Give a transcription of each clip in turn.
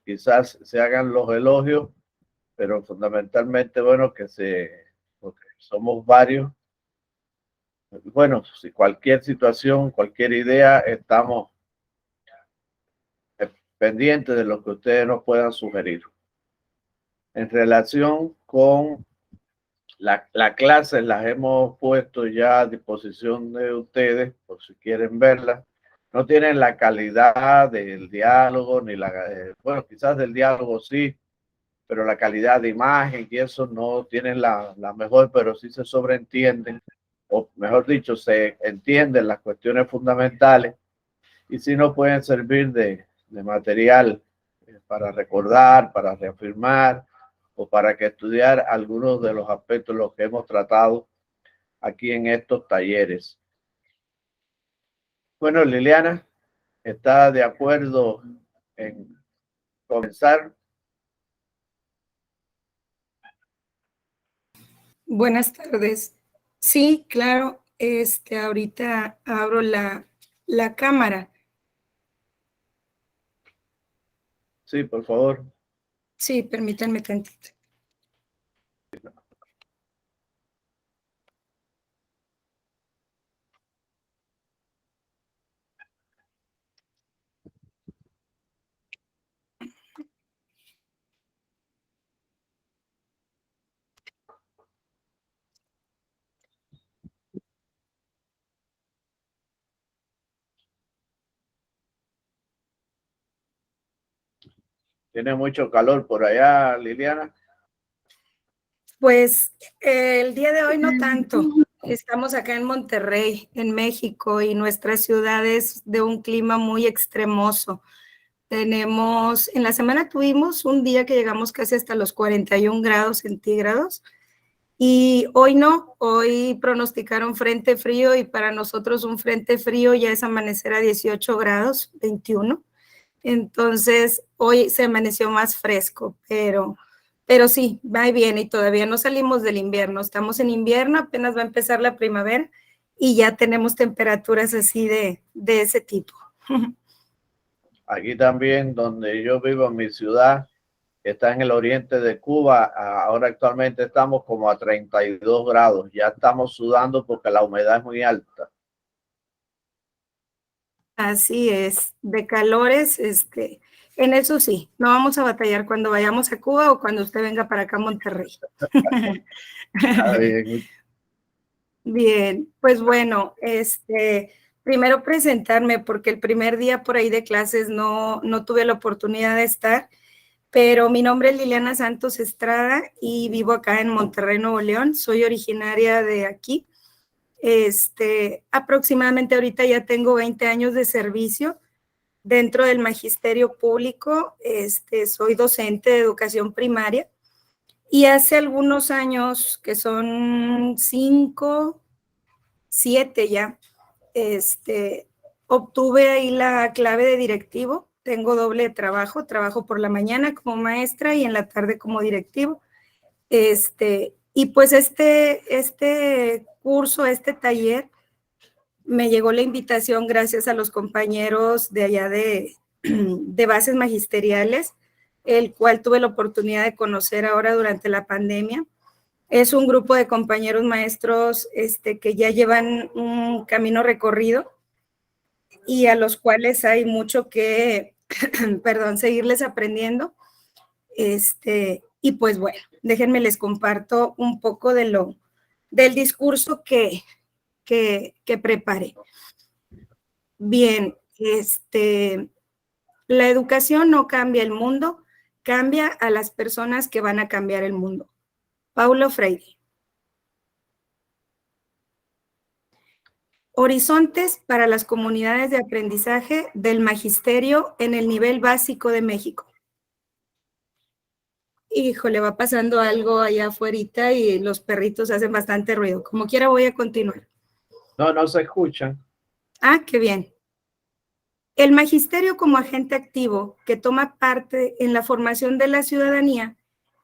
quizás se hagan los elogios, pero fundamentalmente, bueno, porque somos varios. Bueno, si cualquier situación, cualquier idea, estamos pendientes de lo que ustedes nos puedan sugerir. En relación con la clase, las hemos puesto ya a disposición de ustedes, por si quieren verla. No tienen la calidad del diálogo, ni bueno, quizás del diálogo sí, pero la calidad de imagen y eso no tienen la mejor, pero sí se sobreentienden, o mejor dicho, se entienden las cuestiones fundamentales y sí nos pueden servir de material para recordar, para reafirmar o para que estudiar algunos de los aspectos los que hemos tratado aquí en estos talleres. Bueno, Liliana, ¿está de acuerdo en comenzar? Buenas tardes. Sí, claro, ahorita abro la cámara. Sí, por favor. Sí, permítanme tantito. ¿Tiene mucho calor por allá, Liliana? Pues el día de hoy no tanto. Estamos acá en Monterrey, en México, y nuestra ciudad es de un clima muy extremoso. En la semana tuvimos un día que llegamos casi hasta los 41 grados centígrados y hoy no, hoy pronosticaron frente frío y para nosotros un frente frío ya es amanecer a 18 grados, 21. Entonces hoy se amaneció más fresco, pero sí, va y viene y todavía no salimos del invierno. Estamos en invierno, apenas va a empezar la primavera y ya tenemos temperaturas así de ese tipo. Aquí también, donde yo vivo, en mi ciudad, que está en el oriente de Cuba, ahora actualmente estamos como a 32 grados. Ya estamos sudando porque la humedad es muy alta. Así es, de calores, en eso sí, no vamos a batallar cuando vayamos a Cuba o cuando usted venga para acá a Monterrey. Bien. Bien, pues bueno, primero presentarme porque el primer día por ahí de clases no tuve la oportunidad de estar, pero mi nombre es Liliana Santos Estrada y vivo acá en Monterrey, Nuevo León. Soy originaria de aquí. Aproximadamente ahorita ya tengo 20 años de servicio dentro del magisterio público. Soy docente de educación primaria y hace algunos años, que son 5, 7 ya, obtuve ahí la clave de directivo. Tengo doble trabajo por la mañana como maestra y en la tarde como directivo. Y pues este curso, este taller, me llegó la invitación gracias a los compañeros de allá de bases magisteriales, el cual tuve la oportunidad de conocer ahora durante la pandemia. Es un grupo de compañeros maestros que ya llevan un camino recorrido y a los cuales hay mucho que, seguirles aprendiendo. Y pues bueno, déjenme les comparto un poco del discurso que preparé. Bien, la educación no cambia el mundo, cambia a las personas que van a cambiar el mundo. Paulo Freire. Horizontes para las comunidades de aprendizaje del magisterio en el nivel básico de México. Híjole, va pasando algo allá afuera y los perritos hacen bastante ruido. Como quiera voy a continuar. No se escuchan. Ah, qué bien. El magisterio como agente activo que toma parte en la formación de la ciudadanía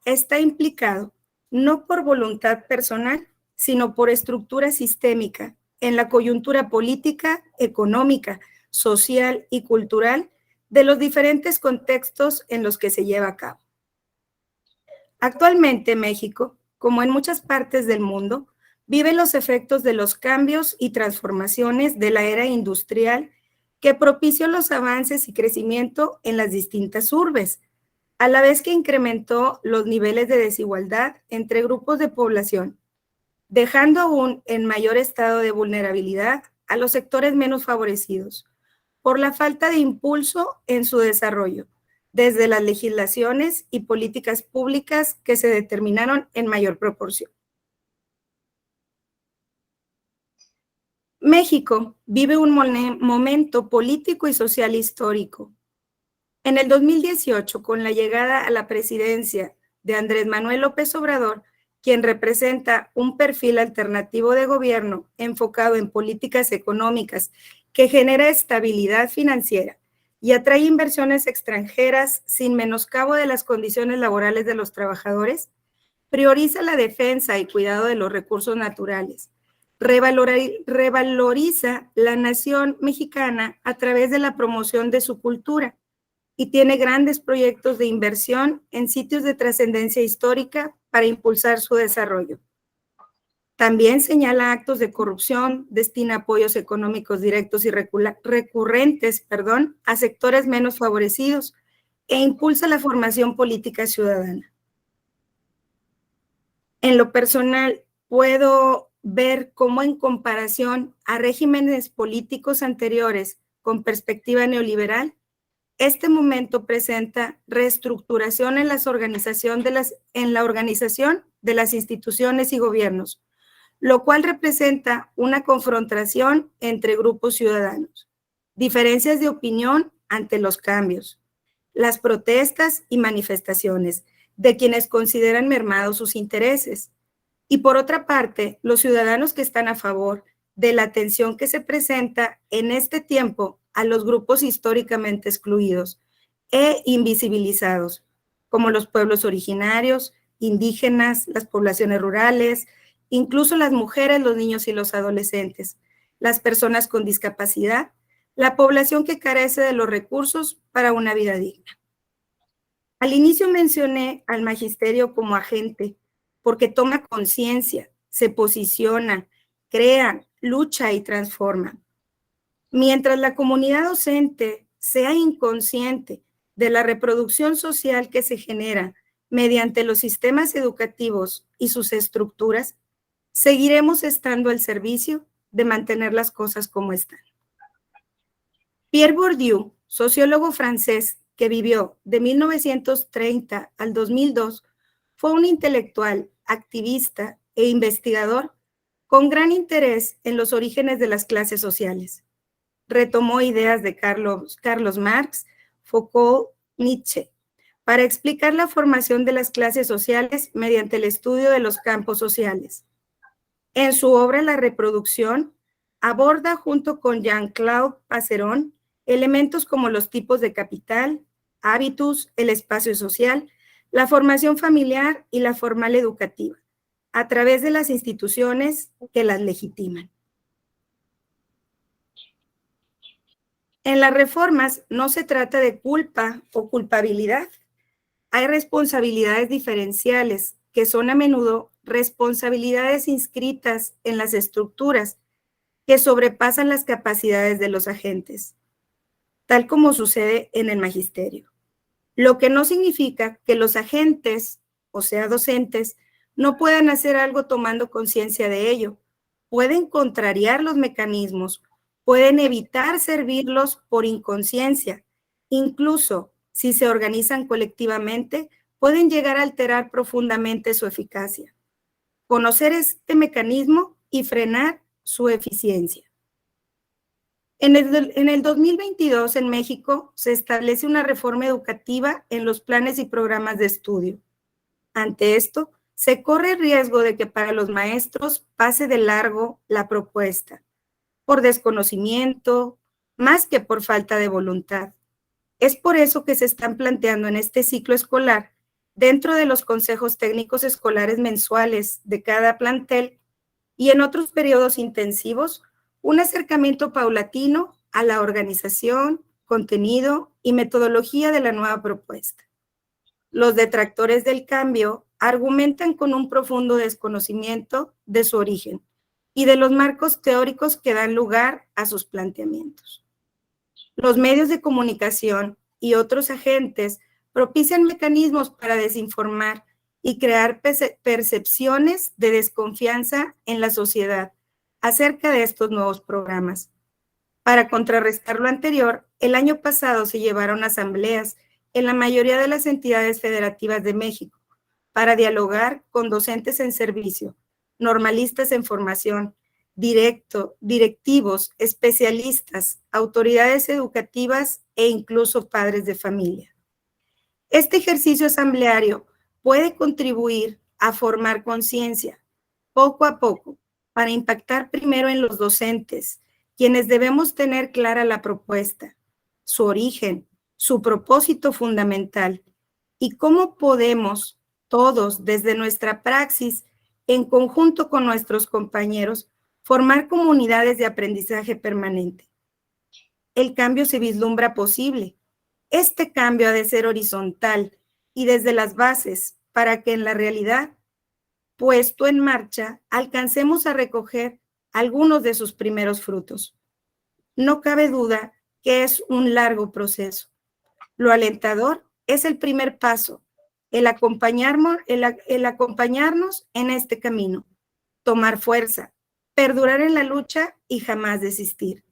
está implicado no por voluntad personal, sino por estructura sistémica en la coyuntura política, económica, social y cultural de los diferentes contextos en los que se lleva a cabo. Actualmente México, como en muchas partes del mundo, vive los efectos de los cambios y transformaciones de la era industrial que propició los avances y crecimiento en las distintas urbes, a la vez que incrementó los niveles de desigualdad entre grupos de población, dejando aún en mayor estado de vulnerabilidad a los sectores menos favorecidos, por la falta de impulso en su desarrollo, desde las legislaciones y políticas públicas que se determinaron en mayor proporción. México vive un momento político y social histórico. En el 2018, con la llegada a la presidencia de Andrés Manuel López Obrador, quien representa un perfil alternativo de gobierno enfocado en políticas económicas que genera estabilidad financiera y atrae inversiones extranjeras sin menoscabo de las condiciones laborales de los trabajadores, prioriza la defensa y cuidado de los recursos naturales, revaloriza la nación mexicana a través de la promoción de su cultura y tiene grandes proyectos de inversión en sitios de trascendencia histórica para impulsar su desarrollo. También señala actos de corrupción, destina apoyos económicos directos y recurrentes a sectores menos favorecidos e impulsa la formación política ciudadana. En lo personal, puedo ver cómo en comparación a regímenes políticos anteriores con perspectiva neoliberal, este momento presenta reestructuración en la organización de las instituciones y gobiernos, lo cual representa una confrontación entre grupos ciudadanos, diferencias de opinión ante los cambios, las protestas y manifestaciones de quienes consideran mermados sus intereses, y por otra parte, los ciudadanos que están a favor de la atención que se presenta en este tiempo a los grupos históricamente excluidos e invisibilizados, como los pueblos originarios, indígenas, las poblaciones rurales, incluso las mujeres, los niños y los adolescentes, las personas con discapacidad, la población que carece de los recursos para una vida digna. Al inicio mencioné al magisterio como agente, porque toma conciencia, se posiciona, crea, lucha y transforma. Mientras la comunidad docente sea inconsciente de la reproducción social que se genera mediante los sistemas educativos y sus estructuras, seguiremos estando al servicio de mantener las cosas como están. Pierre Bourdieu, sociólogo francés que vivió de 1930 al 2002, fue un intelectual, activista e investigador con gran interés en los orígenes de las clases sociales. Retomó ideas de Carlos Marx, Foucault, Nietzsche, para explicar la formación de las clases sociales mediante el estudio de los campos sociales. En su obra La reproducción, aborda junto con Jean-Claude Passeron elementos como los tipos de capital, hábitus, el espacio social, la formación familiar y la formal educativa, a través de las instituciones que las legitiman. En las reformas no se trata de culpa o culpabilidad. Hay responsabilidades diferenciales, que son a menudo responsabilidades inscritas en las estructuras que sobrepasan las capacidades de los agentes, tal como sucede en el magisterio. Lo que no significa que los agentes, o sea, docentes, no puedan hacer algo tomando conciencia de ello. Pueden contrariar los mecanismos, pueden evitar servirlos por inconsciencia. Incluso si se organizan colectivamente, pueden llegar a alterar profundamente su eficacia. Conocer este mecanismo y frenar su eficiencia. En el 2022 en México se establece una reforma educativa en los planes y programas de estudio. Ante esto, se corre el riesgo de que para los maestros pase de largo la propuesta, por desconocimiento, más que por falta de voluntad. Es por eso que se están planteando en este ciclo escolar, dentro de los consejos técnicos escolares mensuales de cada plantel y en otros periodos intensivos, un acercamiento paulatino a la organización, contenido y metodología de la nueva propuesta. Los detractores del cambio argumentan con un profundo desconocimiento de su origen y de los marcos teóricos que dan lugar a sus planteamientos. Los medios de comunicación y otros agentes propician mecanismos para desinformar y crear percepciones de desconfianza en la sociedad acerca de estos nuevos programas. Para contrarrestar lo anterior, el año pasado se llevaron asambleas en la mayoría de las entidades federativas de México para dialogar con docentes en servicio, normalistas en formación, directivos, especialistas, autoridades educativas e incluso padres de familia. Este ejercicio asambleario puede contribuir a formar conciencia poco a poco para impactar primero en los docentes, quienes debemos tener clara la propuesta, su origen, su propósito fundamental y cómo podemos todos desde nuestra praxis, en conjunto con nuestros compañeros, formar comunidades de aprendizaje permanente. El cambio se vislumbra posible. Este cambio ha de ser horizontal y desde las bases para que en la realidad, puesto en marcha, alcancemos a recoger algunos de sus primeros frutos. No cabe duda que es un largo proceso. Lo alentador es el primer paso, el acompañarnos en este camino, tomar fuerza, perdurar en la lucha y jamás desistir.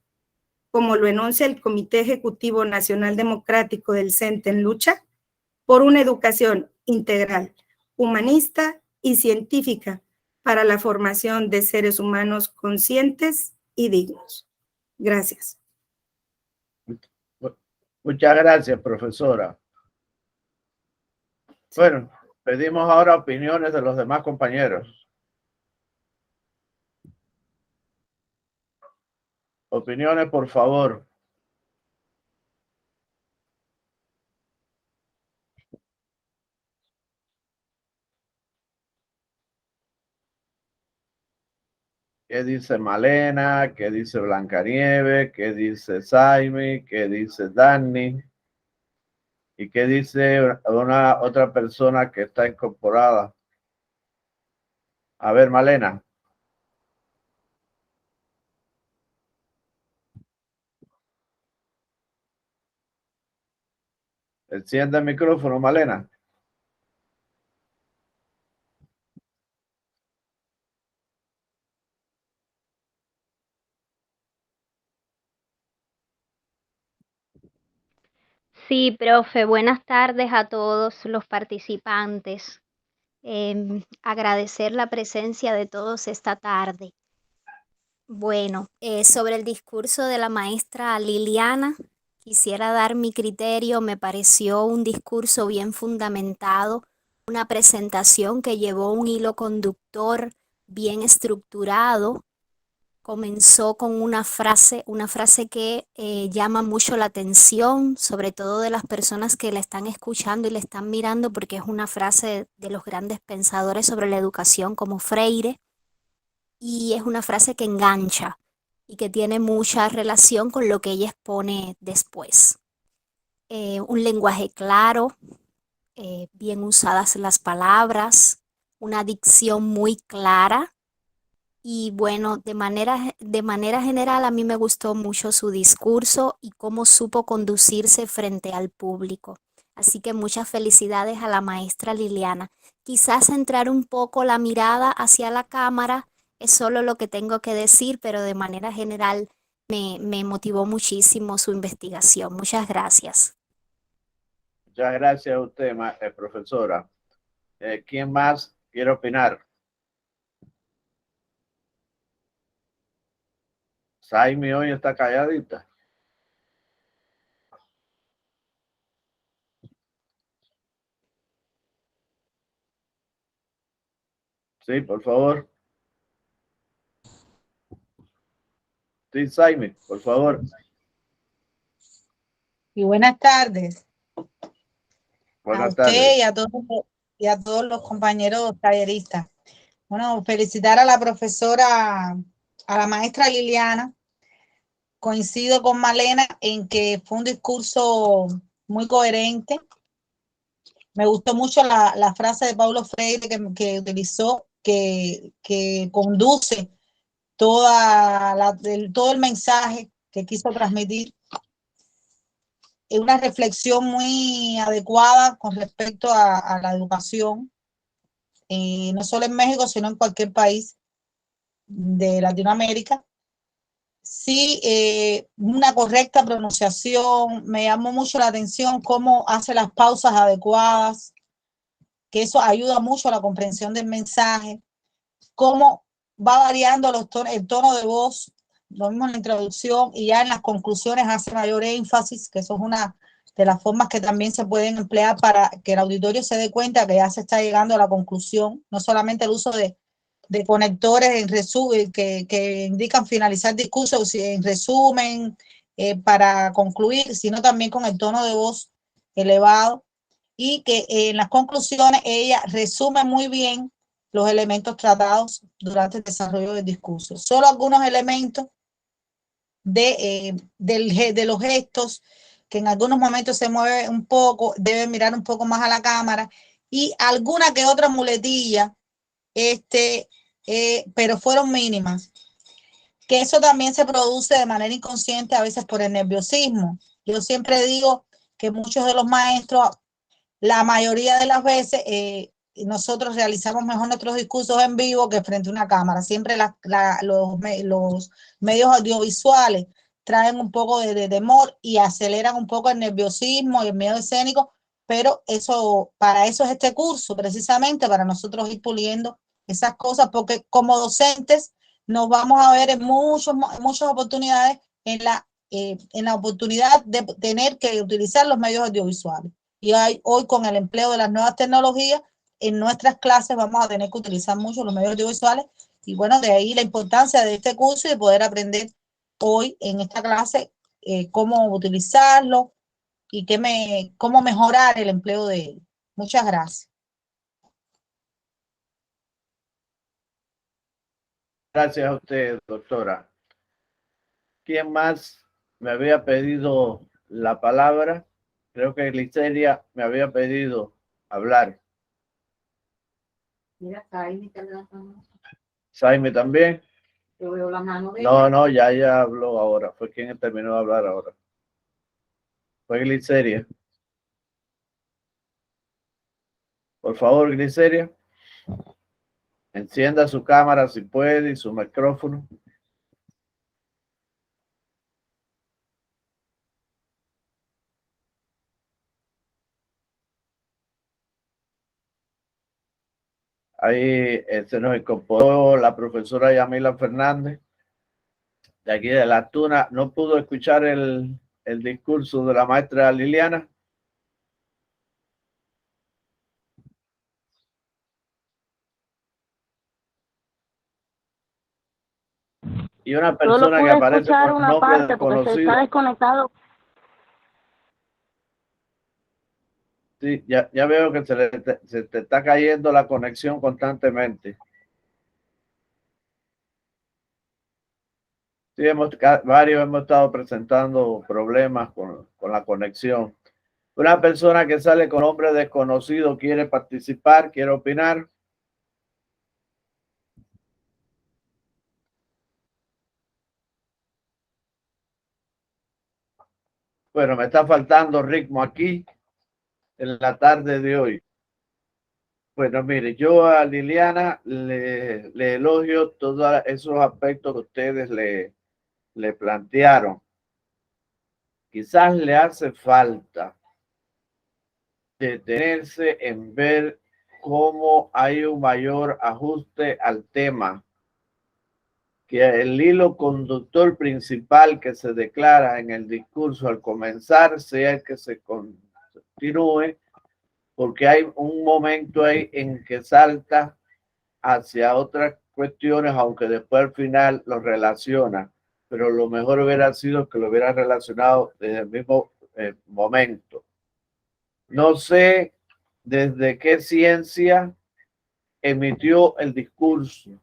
Como lo enuncia el Comité Ejecutivo Nacional Democrático del CENTE en lucha, por una educación integral, humanista y científica para la formación de seres humanos conscientes y dignos. Gracias. Muchas gracias, profesora. Bueno, pedimos ahora opiniones de los demás compañeros. Opiniones, por favor. ¿Qué dice Malena? ¿Qué dice Blancanieves? ¿Qué dice Saimi? ¿Qué dice Dani? ¿Y qué dice una otra persona que está incorporada? A ver, Malena. Enciende el micrófono, Malena. Sí, profe, buenas tardes a todos los participantes. Agradecer la presencia de todos esta tarde. Bueno, sobre el discurso de la maestra Liliana, quisiera dar mi criterio. Me pareció un discurso bien fundamentado, una presentación que llevó un hilo conductor bien estructurado. Comenzó con una frase que llama mucho la atención, sobre todo de las personas que la están escuchando y la están mirando, porque es una frase de los grandes pensadores sobre la educación como Freire, y es una frase que engancha y que tiene mucha relación con lo que ella expone después. Un lenguaje claro, bien usadas las palabras, una dicción muy clara. Y bueno, de manera general a mí me gustó mucho su discurso y cómo supo conducirse frente al público. Así que muchas felicidades a la maestra Liliana. Quizás centrar un poco la mirada hacia la cámara es solo lo que tengo que decir, pero de manera general me motivó muchísimo su investigación. Muchas gracias. Muchas gracias a usted, profesora. ¿Quién más quiere opinar? Saimi hoy está calladita. Sí, por favor. Sí, Saimi, por favor. Y buenas tardes. Buenas a usted tardes. y a todos los compañeros talleristas. Bueno, felicitar a la profesora, a la maestra Liliana, coincido con Malena en que fue un discurso muy coherente. Me gustó mucho la frase de Paulo Freire que utilizó, que conduce todo el mensaje que quiso transmitir. Es una reflexión muy adecuada con respecto a la educación, no solo en México, sino en cualquier país de Latinoamérica. Sí, una correcta pronunciación. Me llamó mucho la atención cómo hace las pausas adecuadas, que eso ayuda mucho a la comprensión del mensaje, cómo va variando el tono de voz, lo mismo en la introducción, y ya en las conclusiones hace mayor énfasis, que eso es una de las formas que también se pueden emplear para que el auditorio se dé cuenta que ya se está llegando a la conclusión, no solamente el uso de conectores en resumen que indican finalizar discursos en resumen para concluir, sino también con el tono de voz elevado, y que en las conclusiones ella resume muy bien los elementos tratados durante el desarrollo del discurso. Solo algunos elementos de los gestos, que en algunos momentos se mueve un poco, debe mirar un poco más a la cámara, y alguna que otra muletilla, pero fueron mínimas. Que eso también se produce de manera inconsciente a veces por el nerviosismo. Yo siempre digo que muchos de los maestros, la mayoría de las veces, nosotros realizamos mejor nuestros discursos en vivo que frente a una cámara. Siempre los medios audiovisuales traen un poco de temor y aceleran un poco el nerviosismo y el miedo escénico, pero para eso es este curso, precisamente para nosotros ir puliendo esas cosas, porque como docentes nos vamos a ver en muchas oportunidades en la oportunidad de tener que utilizar los medios audiovisuales. Y hoy con el empleo de las nuevas tecnologías, en nuestras clases vamos a tener que utilizar mucho los medios audiovisuales, y bueno, de ahí la importancia de este curso y de poder aprender hoy en esta clase cómo utilizarlo y cómo mejorar el empleo de él. Muchas gracias. Gracias a usted, doctora. ¿Quién más me había pedido la palabra? Creo que Gliceria me había pedido hablar. Mira, Jaime también. Jaime también. Yo veo la mano de No, ya habló ahora. Fue quien terminó de hablar ahora. Fue Gliceria. Por favor, Gliceria, encienda su cámara si puede y su micrófono. Ahí se nos incorporó la profesora Yamila Fernández, de aquí de La Tuna. No pudo escuchar el discurso de la maestra Liliana. Y una persona que aparece con nombre desconocido. desconectado. Sí, ya veo que se te está cayendo la conexión constantemente. Sí, varios hemos estado presentando problemas con la conexión. Una persona que sale con nombre desconocido quiere participar, quiere opinar. Bueno, me está faltando ritmo aquí en la tarde de hoy. Bueno, mire, yo a Liliana le elogio todos esos aspectos que ustedes le plantearon. Quizás le hace falta detenerse en ver cómo hay un mayor ajuste al tema, que el hilo conductor principal que se declara en el discurso al comenzar sea el que se continúe, porque hay un momento ahí en que salta hacia otras cuestiones, aunque después al final lo relaciona, pero lo mejor hubiera sido que lo hubiera relacionado desde el mismo momento. No sé desde qué ciencia emitió el discurso,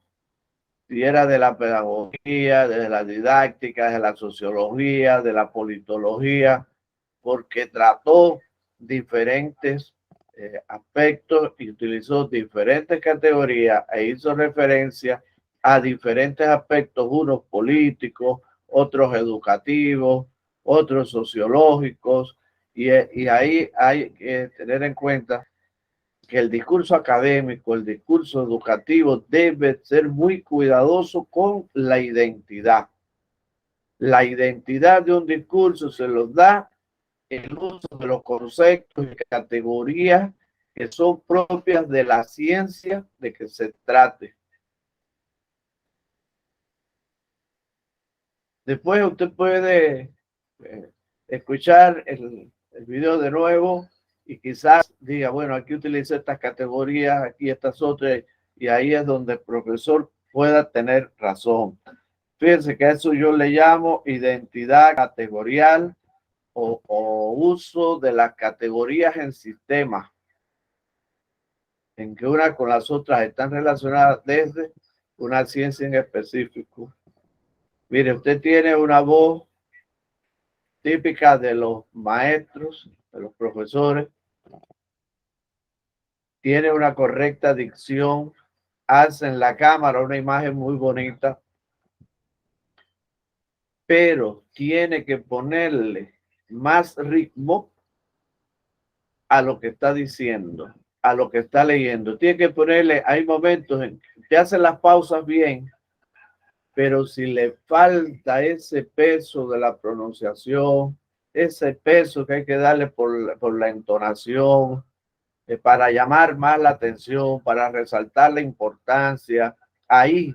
si era de la pedagogía, de la didáctica, de la sociología, de la politología, porque trató diferentes aspectos y utilizó diferentes categorías e hizo referencia a diferentes aspectos, unos políticos, otros educativos, otros sociológicos, y ahí hay que tener en cuenta que el discurso académico, el discurso educativo debe ser muy cuidadoso con la identidad. La identidad de un discurso se los da el uso de los conceptos y categorías que son propias de la ciencia de que se trate. Después usted puede escuchar el video de nuevo y quizás diga, bueno, aquí utilicé estas categorías, aquí estas otras, y ahí es donde el profesor pueda tener razón. Fíjense que a eso yo le llamo identidad categorial o uso de las categorías en sistemas, en que una con las otras están relacionadas desde una ciencia en específico. Mire, usted tiene una voz típica de los maestros, de los profesores, tiene una correcta dicción, hace en la cámara una imagen muy bonita, pero tiene que ponerle más ritmo a lo que está diciendo, a lo que está leyendo. Tiene que ponerle, hay momentos en que te hacen las pausas bien, pero si le falta ese peso de la pronunciación, ese peso que hay que darle por la entonación, para llamar más la atención, para resaltar la importancia, ahí,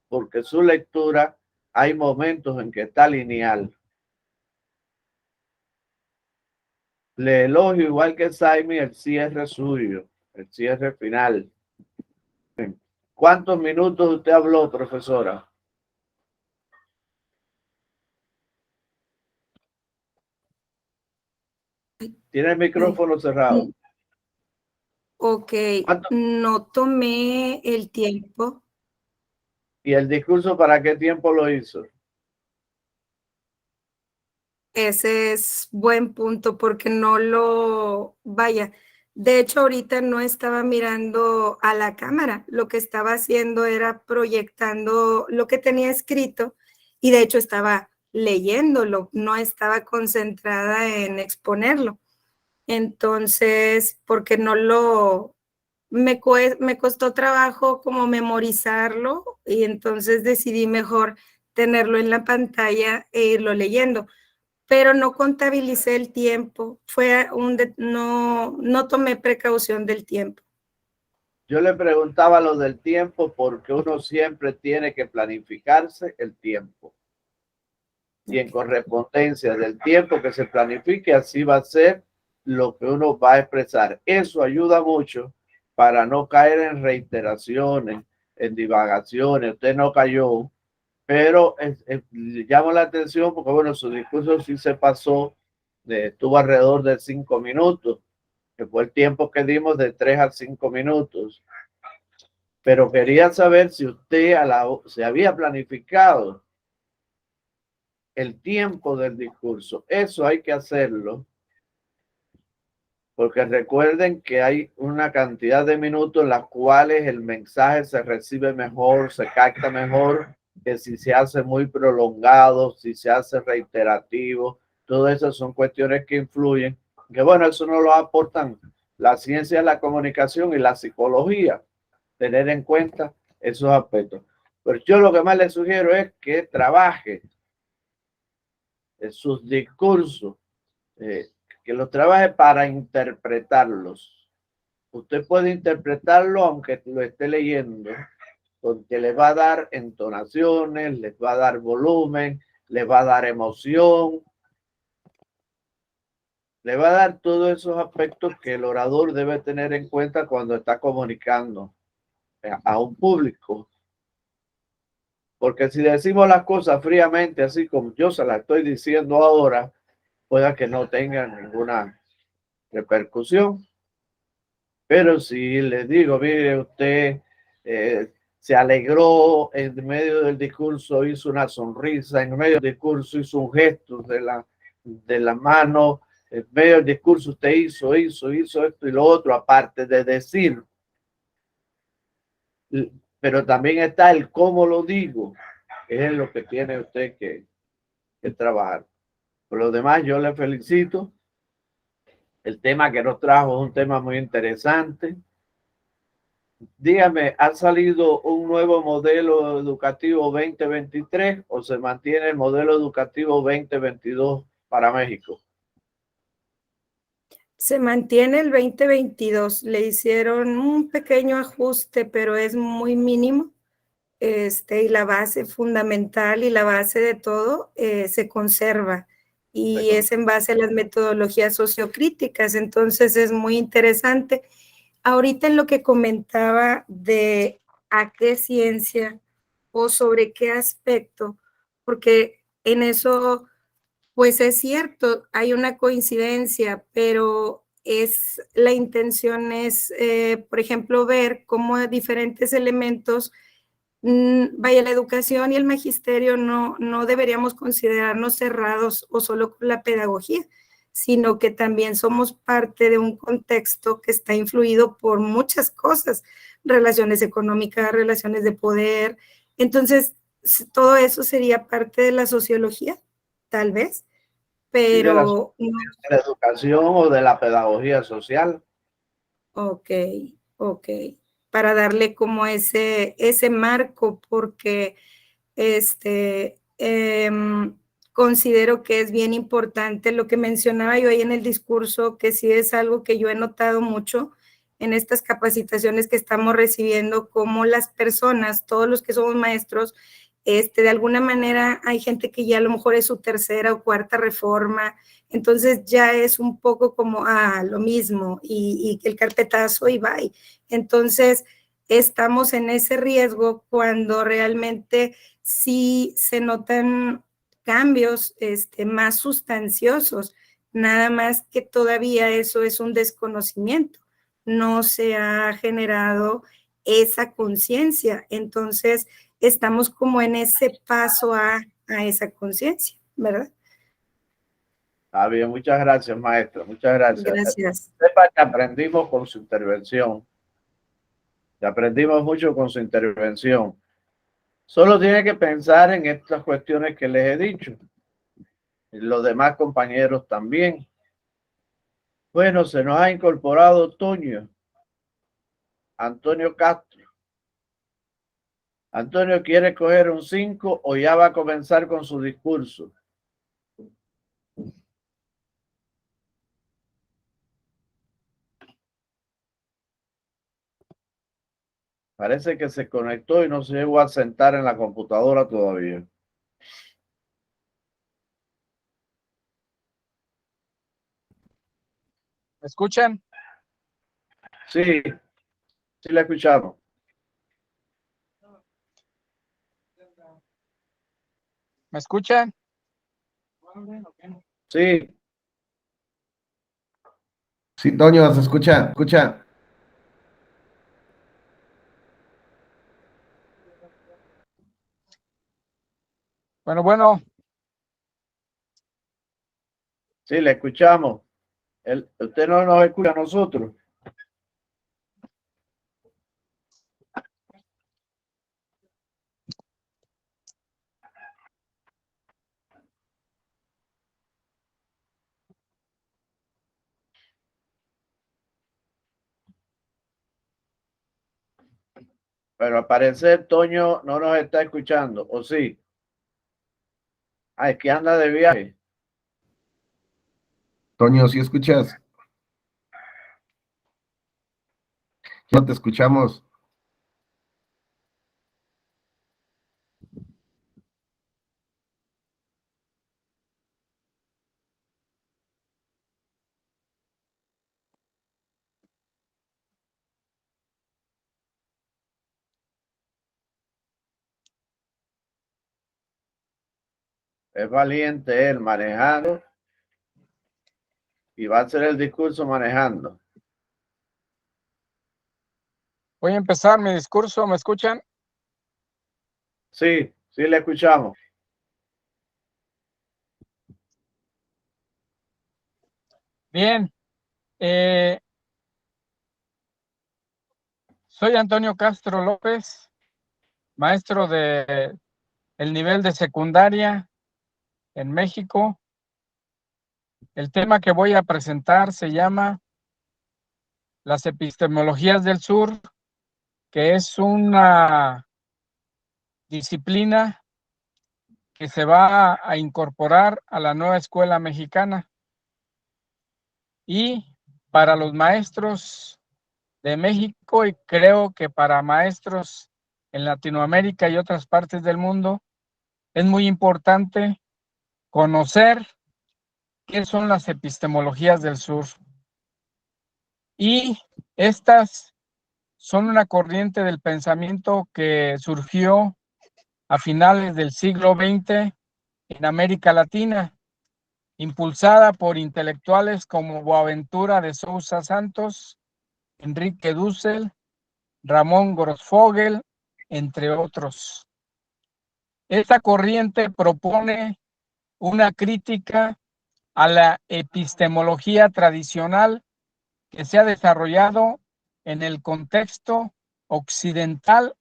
porque su lectura hay momentos en que está lineal. Le elogio, igual que Saimi, el cierre suyo, el cierre final. ¿Cuántos minutos usted habló, profesora? Tiene el micrófono cerrado. Ok, no tomé el tiempo. ¿Y el discurso para qué tiempo lo hizo? Ese es buen punto porque no lo, vaya, de hecho ahorita no estaba mirando a la cámara, lo que estaba haciendo era proyectando lo que tenía escrito y de hecho estaba leyéndolo, no estaba concentrada en exponerlo. Entonces, porque no lo, me costó trabajo como memorizarlo y entonces decidí mejor tenerlo en la pantalla e irlo leyendo. Pero no contabilicé el tiempo, no tomé precaución del tiempo. Yo le preguntaba lo del tiempo porque uno siempre tiene que planificarse el tiempo. Y en correspondencia del tiempo que se planifique, así va a ser lo que uno va a expresar. Eso ayuda mucho para no caer en reiteraciones, en divagaciones. Usted no cayó, pero llama la atención porque, bueno, su discurso sí se pasó, estuvo alrededor de 5 minutos, que fue el tiempo que dimos de 3 a 5 minutos. Pero quería saber si usted se había planificado el tiempo del discurso. Eso hay que hacerlo, porque recuerden que hay una cantidad de minutos en las cuales el mensaje se recibe mejor, se capta mejor, que si se hace muy prolongado, si se hace reiterativo. Todas esas son cuestiones que influyen, que bueno, eso no lo aportan la ciencia de la comunicación y la psicología, tener en cuenta esos aspectos. Pero yo lo que más le sugiero es que trabaje en sus discursos, que los trabaje para interpretarlos. Usted puede interpretarlo aunque lo esté leyendo, porque le va a dar entonaciones, les va a dar volumen, les va a dar emoción, le va a dar todos esos aspectos que el orador debe tener en cuenta cuando está comunicando a un público. Porque si decimos las cosas fríamente, así como yo se las estoy diciendo ahora, pueda que no tengan ninguna repercusión. Pero si les digo, mire usted, se alegró en medio del discurso, hizo una sonrisa, en medio del discurso hizo un gesto de la mano, en medio del discurso usted hizo esto y lo otro, aparte de decir. Pero también está el cómo lo digo, que es lo que tiene usted que trabajar. Por lo demás, yo le felicito. El tema que nos trajo es un tema muy interesante. Dígame, ¿ha salido un nuevo modelo educativo 2023 o se mantiene el modelo educativo 2022 para México? Se mantiene el 2022. Le hicieron un pequeño ajuste, pero es muy mínimo. Y la base fundamental y la base de todo se conserva. Y es en base a las metodologías sociocríticas. Entonces es muy interesante. Ahorita en lo que comentaba de a qué ciencia o sobre qué aspecto, porque en eso, pues es cierto, hay una coincidencia, pero la intención es, por ejemplo, ver cómo diferentes elementos, vaya, la educación y el magisterio no deberíamos considerarnos cerrados o solo con la pedagogía, sino que también somos parte de un contexto que está influido por muchas cosas, relaciones económicas, relaciones de poder. Entonces, todo eso sería parte de la sociología, tal vez, pero... ¿De la educación o de la pedagogía social? Ok, para darle como ese marco, porque considero que es bien importante lo que mencionaba yo ahí en el discurso, que sí es algo que yo he notado mucho en estas capacitaciones que estamos recibiendo, como las personas, todos los que somos maestros, de alguna manera hay gente que ya a lo mejor es su tercera o cuarta reforma, entonces ya es un poco como lo mismo y el carpetazo y bye. Entonces estamos en ese riesgo cuando realmente sí se notan cambios más sustanciosos, nada más que todavía eso es un desconocimiento, no se ha generado esa conciencia, entonces estamos como en ese paso a esa conciencia, ¿verdad? Está bien, muchas gracias, maestra, muchas gracias. Gracias. Sepa que aprendimos con su intervención, que aprendimos mucho con su intervención. Solo tiene que pensar en estas cuestiones que les he dicho. Y los demás compañeros también. Bueno, se nos ha incorporado Toño, Antonio Castro. Antonio, ¿quiere coger un 5 o ya va a comenzar con su discurso? Parece que se conectó y no se llegó a sentar en la computadora todavía. ¿Me escuchan? Sí, sí la escuchamos. ¿Me escuchan? Sí. Sí, Toño, se escucha, escucha. Bueno. Sí, le escuchamos. Usted no nos escucha a nosotros. Pero al parecer Toño no nos está escuchando, ¿o sí? Es que anda de viaje. Toño, ¿sí escuchas? No te escuchamos. Es valiente él manejando y va a hacer el discurso manejando. Voy a empezar mi discurso, ¿me escuchan? Sí, sí le escuchamos. Bien. Soy Antonio Castro López, maestro de el nivel de secundaria en México. El tema que voy a presentar se llama Las epistemologías del sur, que es una disciplina que se va a incorporar a la nueva escuela mexicana. Y para los maestros de México, y creo que para maestros en Latinoamérica y otras partes del mundo, es muy importante conocer qué son las epistemologías del sur. Y estas son una corriente del pensamiento que surgió a finales del siglo XX en América Latina, impulsada por intelectuales como Boaventura de Sousa Santos, Enrique Dussel, Ramón Grossfogel, entre otros. Esta corriente propone una crítica a la epistemología tradicional que se ha desarrollado en el contexto occidental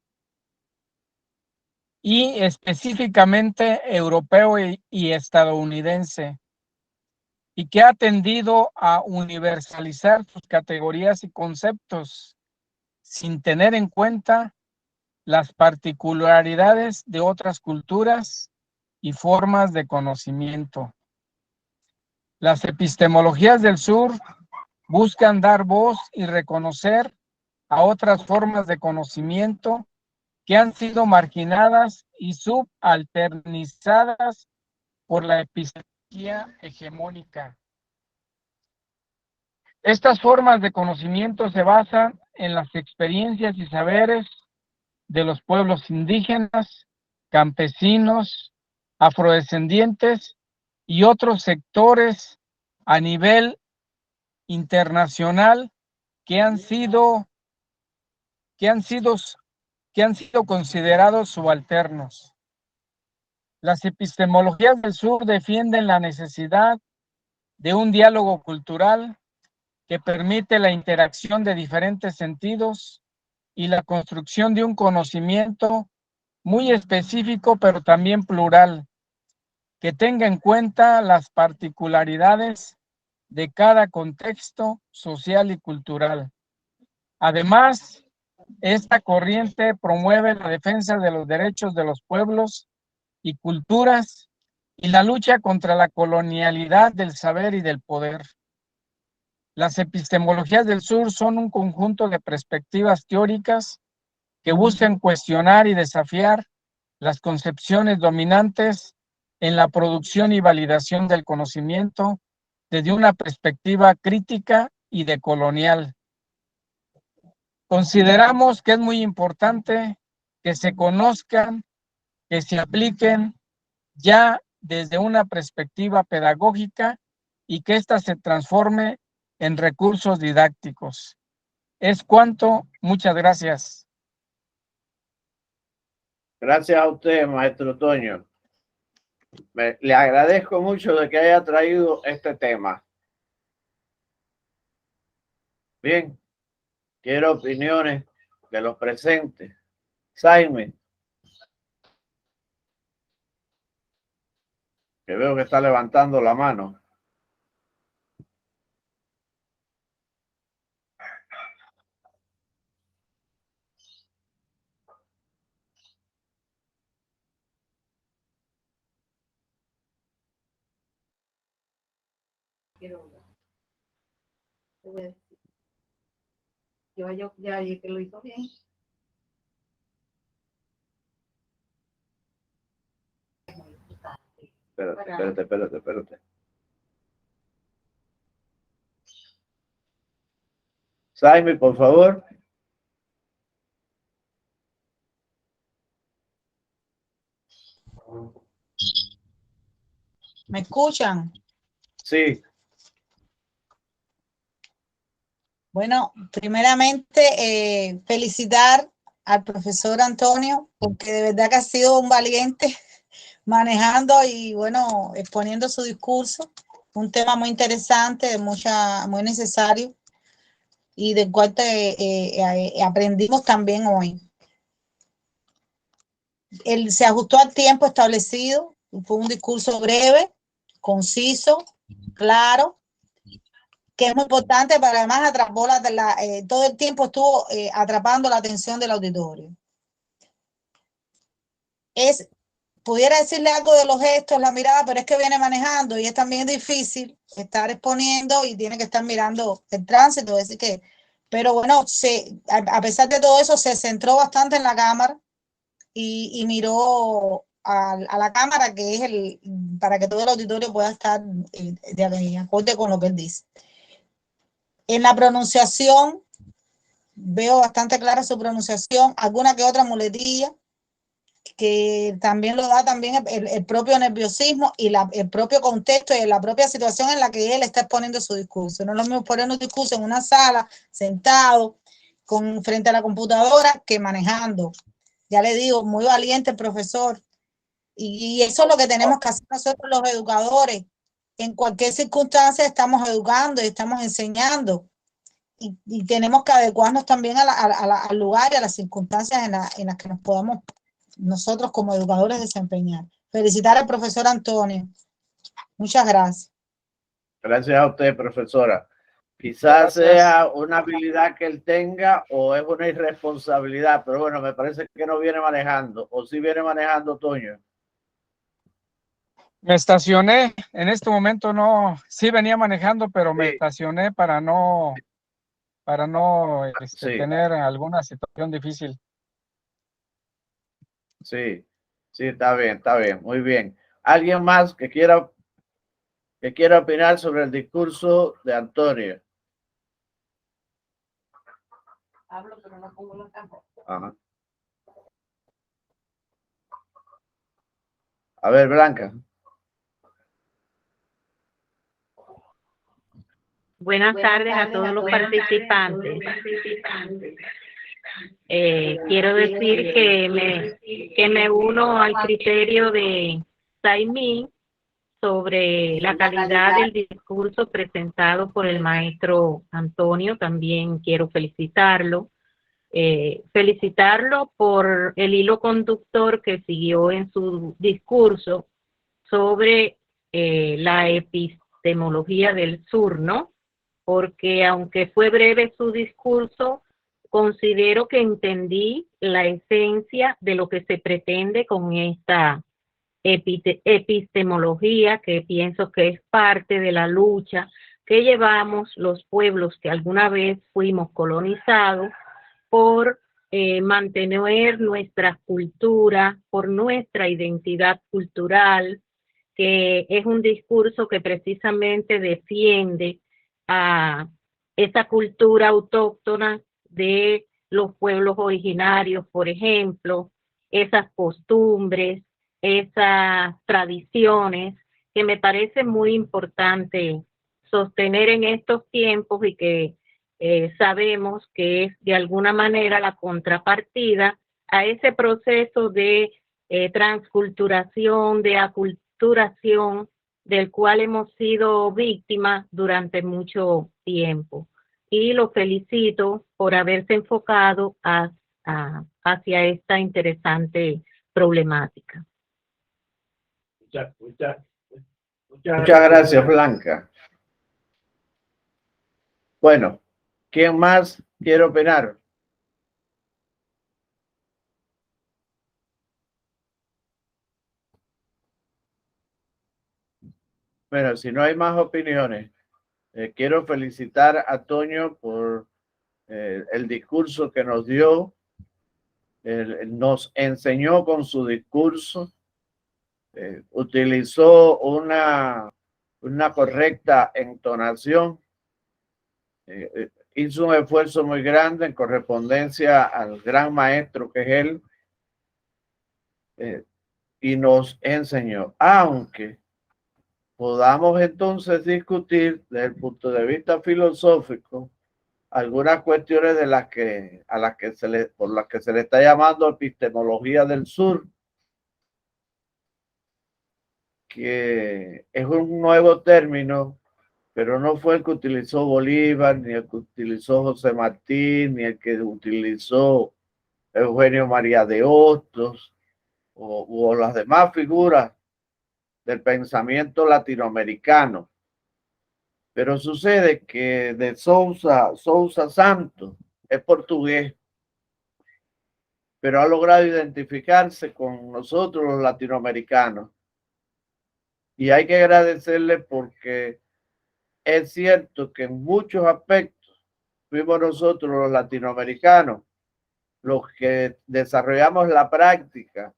y específicamente europeo y estadounidense, y que ha tendido a universalizar sus categorías y conceptos sin tener en cuenta las particularidades de otras culturas y formas de conocimiento. Las epistemologías del sur buscan dar voz y reconocer a otras formas de conocimiento que han sido marginadas y subalternizadas por la epistemología hegemónica. Estas formas de conocimiento se basan en las experiencias y saberes de los pueblos indígenas, campesinos, afrodescendientes y otros sectores a nivel internacional que han sido considerados subalternos. Las epistemologías del sur defienden la necesidad de un diálogo cultural que permite la interacción de diferentes sentidos y la construcción de un conocimiento muy específico, pero también plural, que tenga en cuenta las particularidades de cada contexto social y cultural. Además, esta corriente promueve la defensa de los derechos de los pueblos y culturas y la lucha contra la colonialidad del saber y del poder. Las epistemologías del sur son un conjunto de perspectivas teóricas que buscan cuestionar y desafiar las concepciones dominantes en la producción y validación del conocimiento desde una perspectiva crítica y decolonial. Consideramos que es muy importante que se conozcan, que se apliquen ya desde una perspectiva pedagógica y que ésta se transforme en recursos didácticos. Es cuanto. Muchas gracias. Gracias a usted, maestro Toño. Le agradezco mucho de que haya traído este tema. Bien, quiero opiniones de los presentes. Jaime, que veo que está levantando la mano. Yo ya que lo hizo bien. Espérate. Jaime, por favor. ¿Me escuchan? Sí. Bueno, primeramente felicitar al profesor Antonio, porque de verdad que ha sido un valiente manejando y bueno, exponiendo su discurso. Un tema muy interesante, muy necesario y del cual aprendimos también hoy. Él se ajustó al tiempo establecido, fue un discurso breve, conciso, claro, que es muy importante, pero además atrapó todo el tiempo estuvo atrapando la atención del auditorio. Pudiera decirle algo de los gestos, la mirada, pero es que viene manejando y es también difícil estar exponiendo y tiene que estar mirando el tránsito, decir que, pero bueno, a pesar de todo eso, se centró bastante en la cámara y miró a la cámara, que es para que todo el auditorio pueda estar de acuerdo con lo que él dice. En la pronunciación, veo bastante clara su pronunciación, alguna que otra muletilla, que también lo da también el propio nerviosismo y el propio contexto y la propia situación en la que él está exponiendo su discurso. No es lo mismo poner un discurso en una sala, sentado, frente a la computadora, que manejando. Ya le digo, muy valiente el profesor. Y eso es lo que tenemos que hacer nosotros los educadores. En cualquier circunstancia estamos educando y estamos enseñando. Y tenemos que adecuarnos también al lugar y a las circunstancias en las que nos podamos nosotros como educadores desempeñar. Felicitar al profesor Antonio. Muchas gracias. Gracias a usted, profesora. Quizás sea una habilidad que él tenga o es una irresponsabilidad, pero bueno, me parece que no viene manejando. ¿O sí viene manejando, Toño? Me estacioné, en este momento no, sí venía manejando, pero me estacioné para no tener alguna situación difícil. Sí, está bien, muy bien. ¿Alguien más que quiera opinar sobre el discurso de Antonio? Hablo, pero no pongo la cámara. Ajá. A ver, Blanca. Buenas tardes a todos los participantes. Quiero decir que me uno al criterio de Saimí sobre la calidad del discurso presentado por el maestro Antonio. También quiero felicitarlo por el hilo conductor que siguió en su discurso sobre la epistemología del sur, ¿no? Porque aunque fue breve su discurso, considero que entendí la esencia de lo que se pretende con esta epistemología, que pienso que es parte de la lucha que llevamos los pueblos que alguna vez fuimos colonizados por mantener nuestra cultura, por nuestra identidad cultural, que es un discurso que precisamente defiende a esa cultura autóctona de los pueblos originarios, por ejemplo, esas costumbres, esas tradiciones, que me parece muy importante sostener en estos tiempos y que sabemos que es de alguna manera la contrapartida a ese proceso de transculturación, de aculturación, del cual hemos sido víctimas durante mucho tiempo. Y lo felicito por haberse enfocado hacia esta interesante problemática. Muchas gracias, Blanca. Bueno, ¿quién más quiere opinar? Bueno, si no hay más opiniones, quiero felicitar a Toño por el discurso que nos dio. Nos enseñó con su discurso, utilizó una correcta entonación, hizo un esfuerzo muy grande en correspondencia al gran maestro que es él, y nos enseñó, aunque podamos entonces discutir desde el punto de vista filosófico algunas cuestiones de por las que se le está llamando epistemología del sur, que es un nuevo término, pero no fue el que utilizó Bolívar, ni el que utilizó José Martí, ni el que utilizó Eugenio María de Hostos, o las demás figuras del pensamiento latinoamericano. Pero sucede que de Sousa Santos es portugués, pero ha logrado identificarse con nosotros los latinoamericanos. Y hay que agradecerle porque es cierto que en muchos aspectos fuimos nosotros los latinoamericanos los que desarrollamos la práctica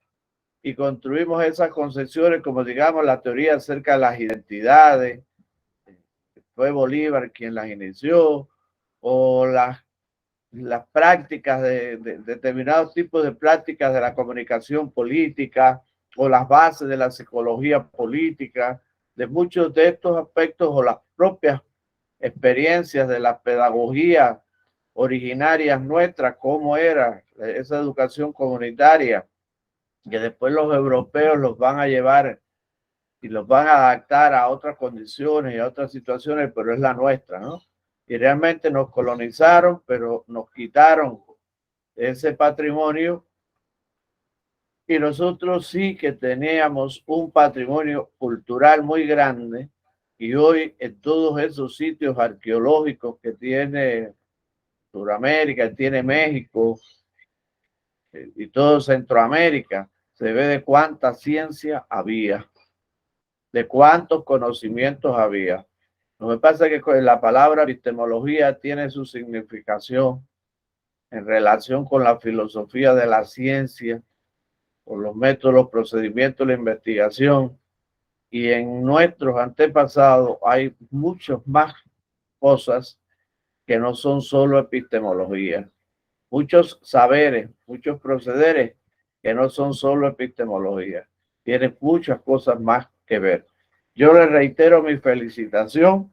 y construimos esas concepciones, como digamos la teoría acerca de las identidades. Fue Bolívar quien las inició, o las prácticas de determinados tipos de prácticas de la comunicación política, o las bases de la psicología política, de muchos de estos aspectos, o las propias experiencias de la pedagogía originarias nuestras, cómo era esa educación comunitaria, que después los europeos los van a llevar y los van a adaptar a otras condiciones y a otras situaciones, pero es la nuestra, ¿no? Y realmente nos colonizaron, pero nos quitaron ese patrimonio, y nosotros sí que teníamos un patrimonio cultural muy grande, y hoy en todos esos sitios arqueológicos que tiene Sudamérica, tiene México y todo Centroamérica, se ve de cuánta ciencia había, de cuántos conocimientos había. Lo que pasa es que la palabra epistemología tiene su significación en relación con la filosofía de la ciencia, con los métodos, los procedimientos, la investigación. Y en nuestros antepasados hay muchas más cosas que no son solo epistemología. Muchos saberes, muchos procederes que no son solo epistemología. Tienen muchas cosas más que ver. Yo les reitero mi felicitación,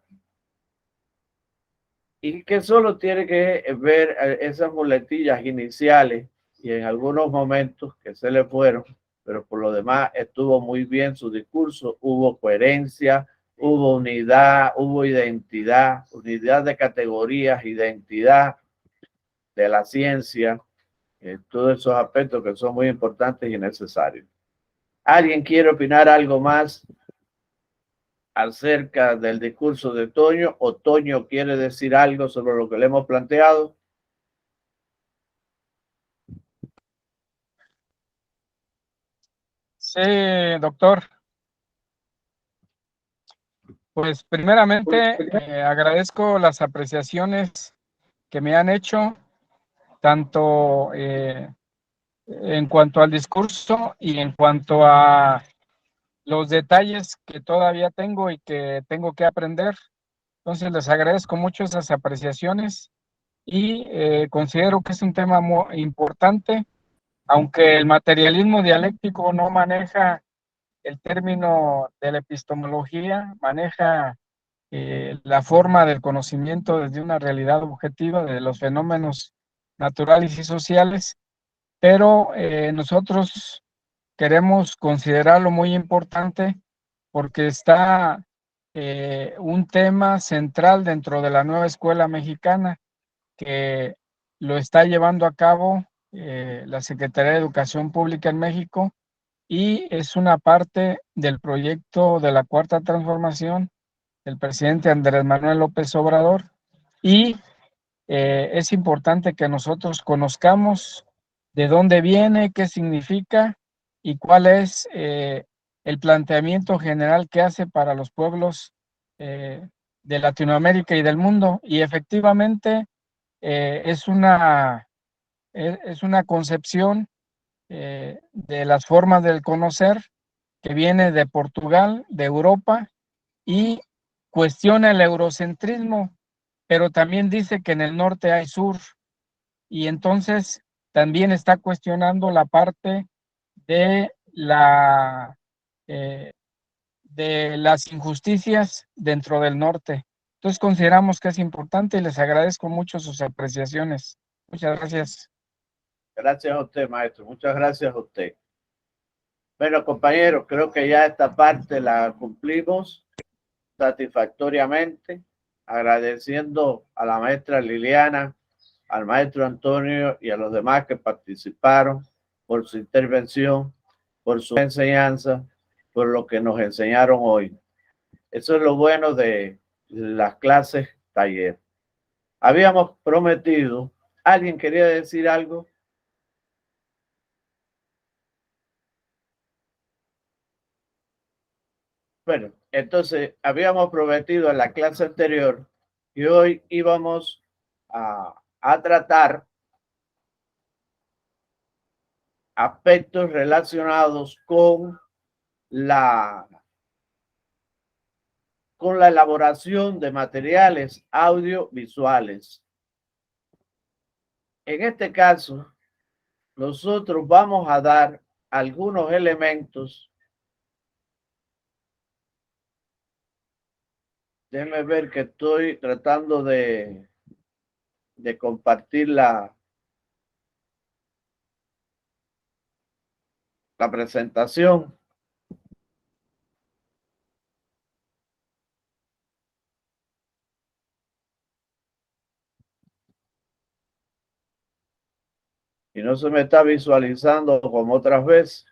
y que solo tiene que ver esas muletillas iniciales y en algunos momentos que se le fueron, pero por lo demás estuvo muy bien su discurso, hubo coherencia, hubo unidad, hubo identidad, unidad de categorías, identidad de la ciencia, todos esos aspectos que son muy importantes y necesarios. ¿Alguien quiere opinar algo más acerca del discurso de Toño, o Toño quiere decir algo sobre lo que le hemos planteado? Sí, doctor. Pues primeramente agradezco las apreciaciones que me han hecho, tanto en cuanto al discurso y en cuanto a los detalles que todavía tengo y que tengo que aprender. Entonces les agradezco mucho esas apreciaciones y considero que es un tema muy importante, aunque el materialismo dialéctico no maneja el término de la epistemología, maneja la forma del conocimiento desde una realidad objetiva de los fenómenos naturales y sociales, pero nosotros queremos considerarlo muy importante porque está un tema central dentro de la nueva escuela mexicana que lo está llevando a cabo la Secretaría de Educación Pública en México, y es una parte del proyecto de la Cuarta Transformación del presidente Andrés Manuel López Obrador, y es importante que nosotros conozcamos de dónde viene, qué significa y cuál es el planteamiento general que hace para los pueblos de Latinoamérica y del mundo. Y efectivamente es una concepción de las formas del conocer que viene de Portugal, de Europa, y cuestiona el eurocentrismo, pero también dice que en el norte hay sur, y entonces también está cuestionando la parte de de las injusticias dentro del norte. Entonces consideramos que es importante y les agradezco mucho sus apreciaciones. Muchas gracias. Gracias a usted, maestro. Muchas gracias a usted. Bueno, compañeros, creo que ya esta parte la cumplimos satisfactoriamente, agradeciendo a la maestra Liliana, al maestro Antonio y a los demás que participaron por su intervención, por su enseñanza, por lo que nos enseñaron hoy. Eso es lo bueno de las clases taller. Habíamos prometido, ¿alguien quería decir algo? Bueno, entonces habíamos prometido en la clase anterior que hoy íbamos a tratar aspectos relacionados con la elaboración de materiales audiovisuales. En este caso, nosotros vamos a dar algunos elementos. Déjenme ver que estoy tratando de compartir la presentación. Y no se me está visualizando como otras veces.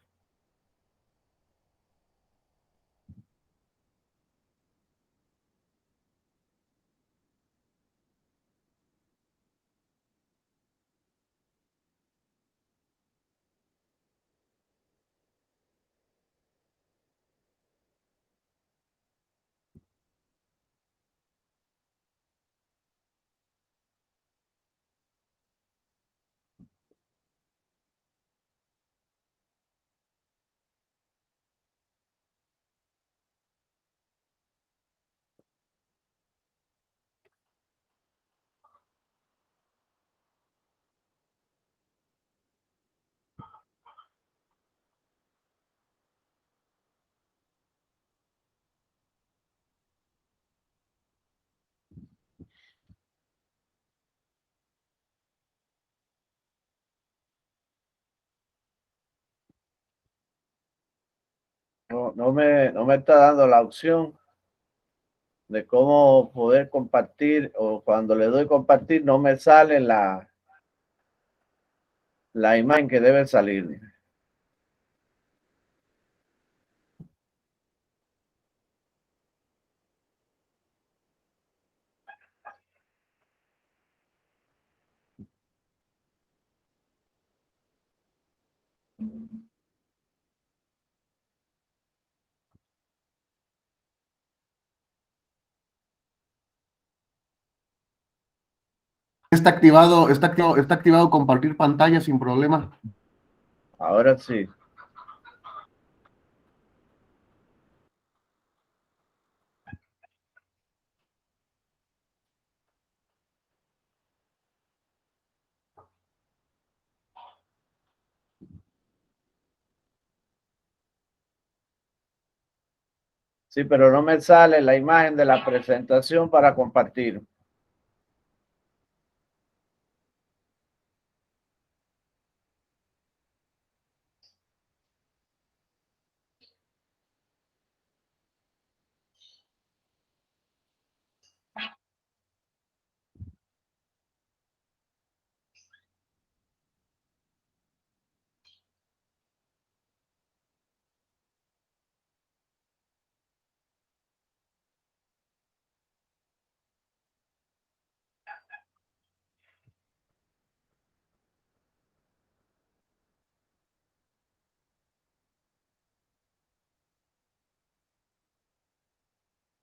No me está dando la opción de cómo poder compartir, o cuando le doy compartir no me sale la imagen que debe salir. Está activado compartir pantalla sin problema. Ahora sí. Sí, pero no me sale la imagen de la presentación para compartir.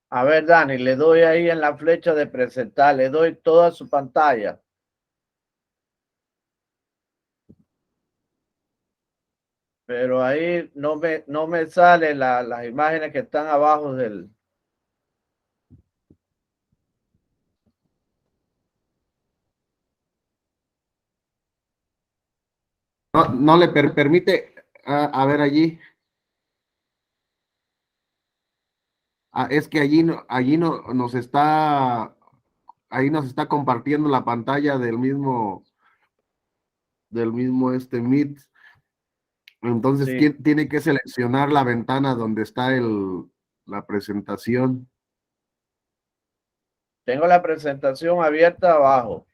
A ver, Dani, le doy ahí en la flecha de presentar, le doy toda su pantalla. Pero ahí no me salen las imágenes que están abajo del... No le permite a ver allí. Es que allí no, ahí nos está compartiendo la pantalla del mismo Meet. Entonces, Sí. ¿quién tiene que seleccionar la ventana donde está la presentación? Tengo la presentación abierta abajo.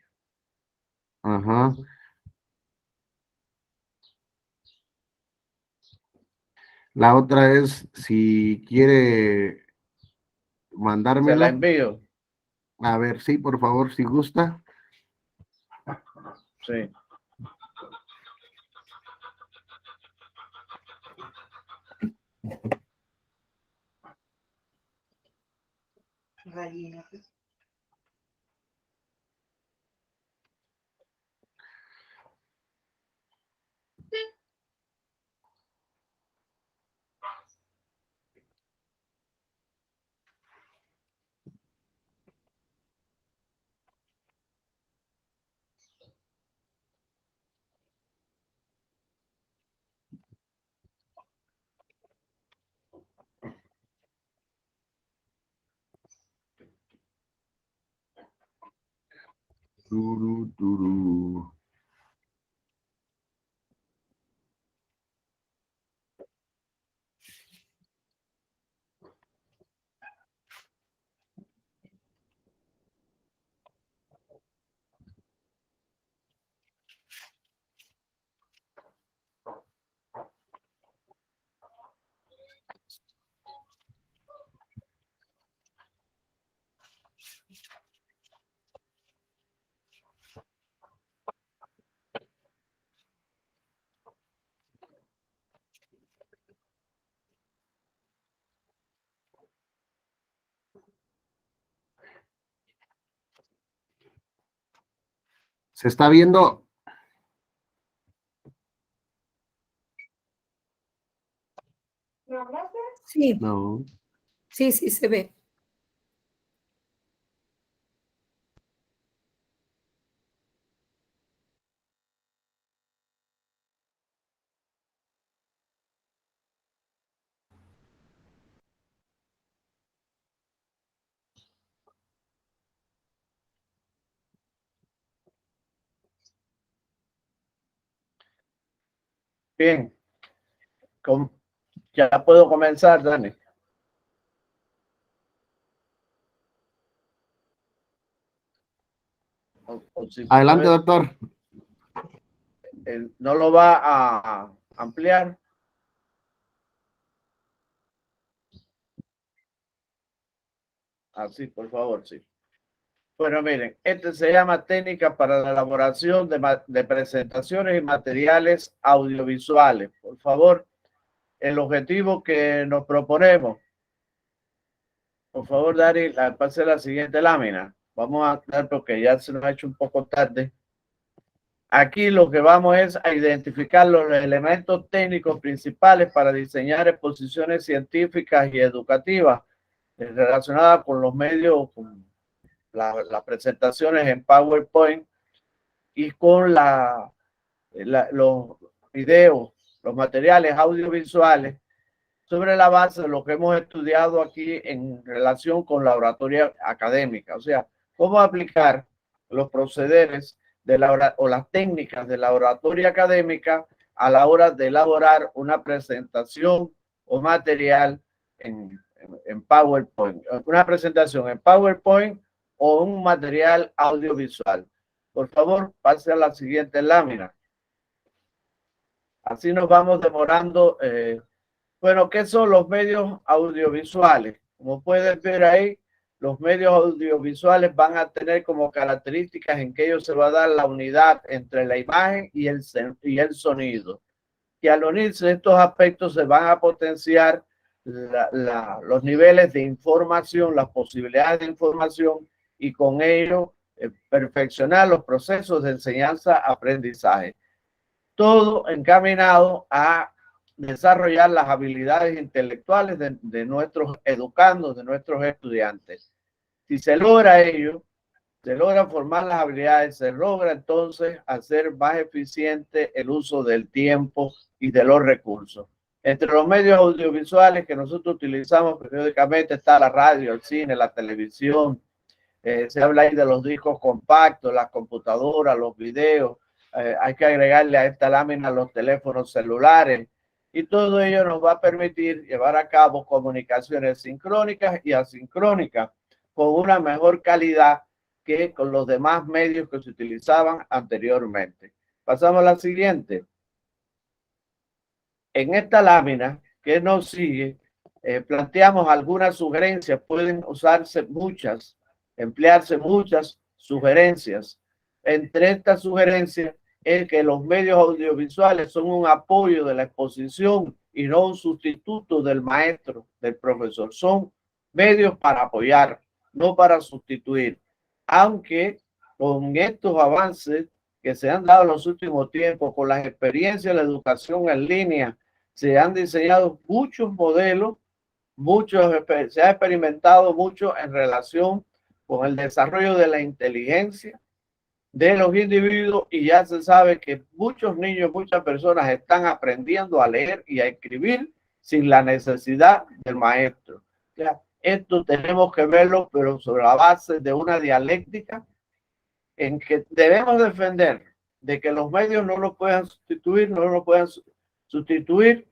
Ajá. La otra es, si quiere Se la mandármela. envío. A ver, sí, por favor, si gusta. Sí. Gallina. Turu, turu. ¿Se está viendo? Sí, No. sí, sí se ve. Bien. Ya puedo comenzar, Dani. O si Adelante, puede, doctor. no lo va a ampliar. Así, por favor, sí. Bueno, miren, este se llama técnica para la elaboración de presentaciones y materiales audiovisuales. Por favor, el objetivo que nos proponemos. Por favor, Dari, pase la siguiente lámina. Vamos a dar porque ya se nos ha hecho un poco tarde. Aquí lo que vamos es a identificar los elementos técnicos principales para diseñar exposiciones científicas y educativas relacionadas con los medios, con las presentaciones en PowerPoint y con los videos, los materiales audiovisuales sobre la base de lo que hemos estudiado aquí en relación con la oratoria académica. O sea, cómo aplicar los procederes o las técnicas de la oratoria académica a la hora de elaborar una presentación o material en PowerPoint. Una presentación en PowerPoint o un material audiovisual. Por favor, pase a la siguiente lámina. Así nos vamos demorando. Bueno, ¿qué son los medios audiovisuales? Como pueden ver ahí, los medios audiovisuales van a tener como características en que ellos se va a dar la unidad entre la imagen y el sonido. Y al unirse estos aspectos se van a potenciar los niveles de información, las posibilidades de información y con ello perfeccionar los procesos de enseñanza-aprendizaje. Todo encaminado a desarrollar las habilidades intelectuales de nuestros educandos, de nuestros estudiantes. Si se logra ello, se logra formar las habilidades, se logra entonces hacer más eficiente el uso del tiempo y de los recursos. Entre los medios audiovisuales que nosotros utilizamos periódicamente está la radio, el cine, la televisión. Se habla ahí de los discos compactos, las computadoras, los videos. Hay que agregarle a esta lámina los teléfonos celulares. Y todo ello nos va a permitir llevar a cabo comunicaciones sincrónicas y asincrónicas con una mejor calidad que con los demás medios que se utilizaban anteriormente. Pasamos a la siguiente. En esta lámina que nos sigue, planteamos algunas sugerencias. Pueden usarse muchas, emplearse muchas sugerencias. Entre estas sugerencias es que los medios audiovisuales son un apoyo de la exposición y no un sustituto del maestro, del profesor. Son medios para apoyar, no para sustituir. Aunque con estos avances que se han dado en los últimos tiempos, con las experiencias de la educación en línea, se han diseñado muchos modelos, se ha experimentado mucho en relación con el desarrollo de la inteligencia de los individuos, y ya se sabe que muchos niños, muchas personas están aprendiendo a leer y a escribir sin la necesidad del maestro. O sea, esto tenemos que verlo, pero sobre la base de una dialéctica en que debemos defender de que los medios no lo puedan sustituir,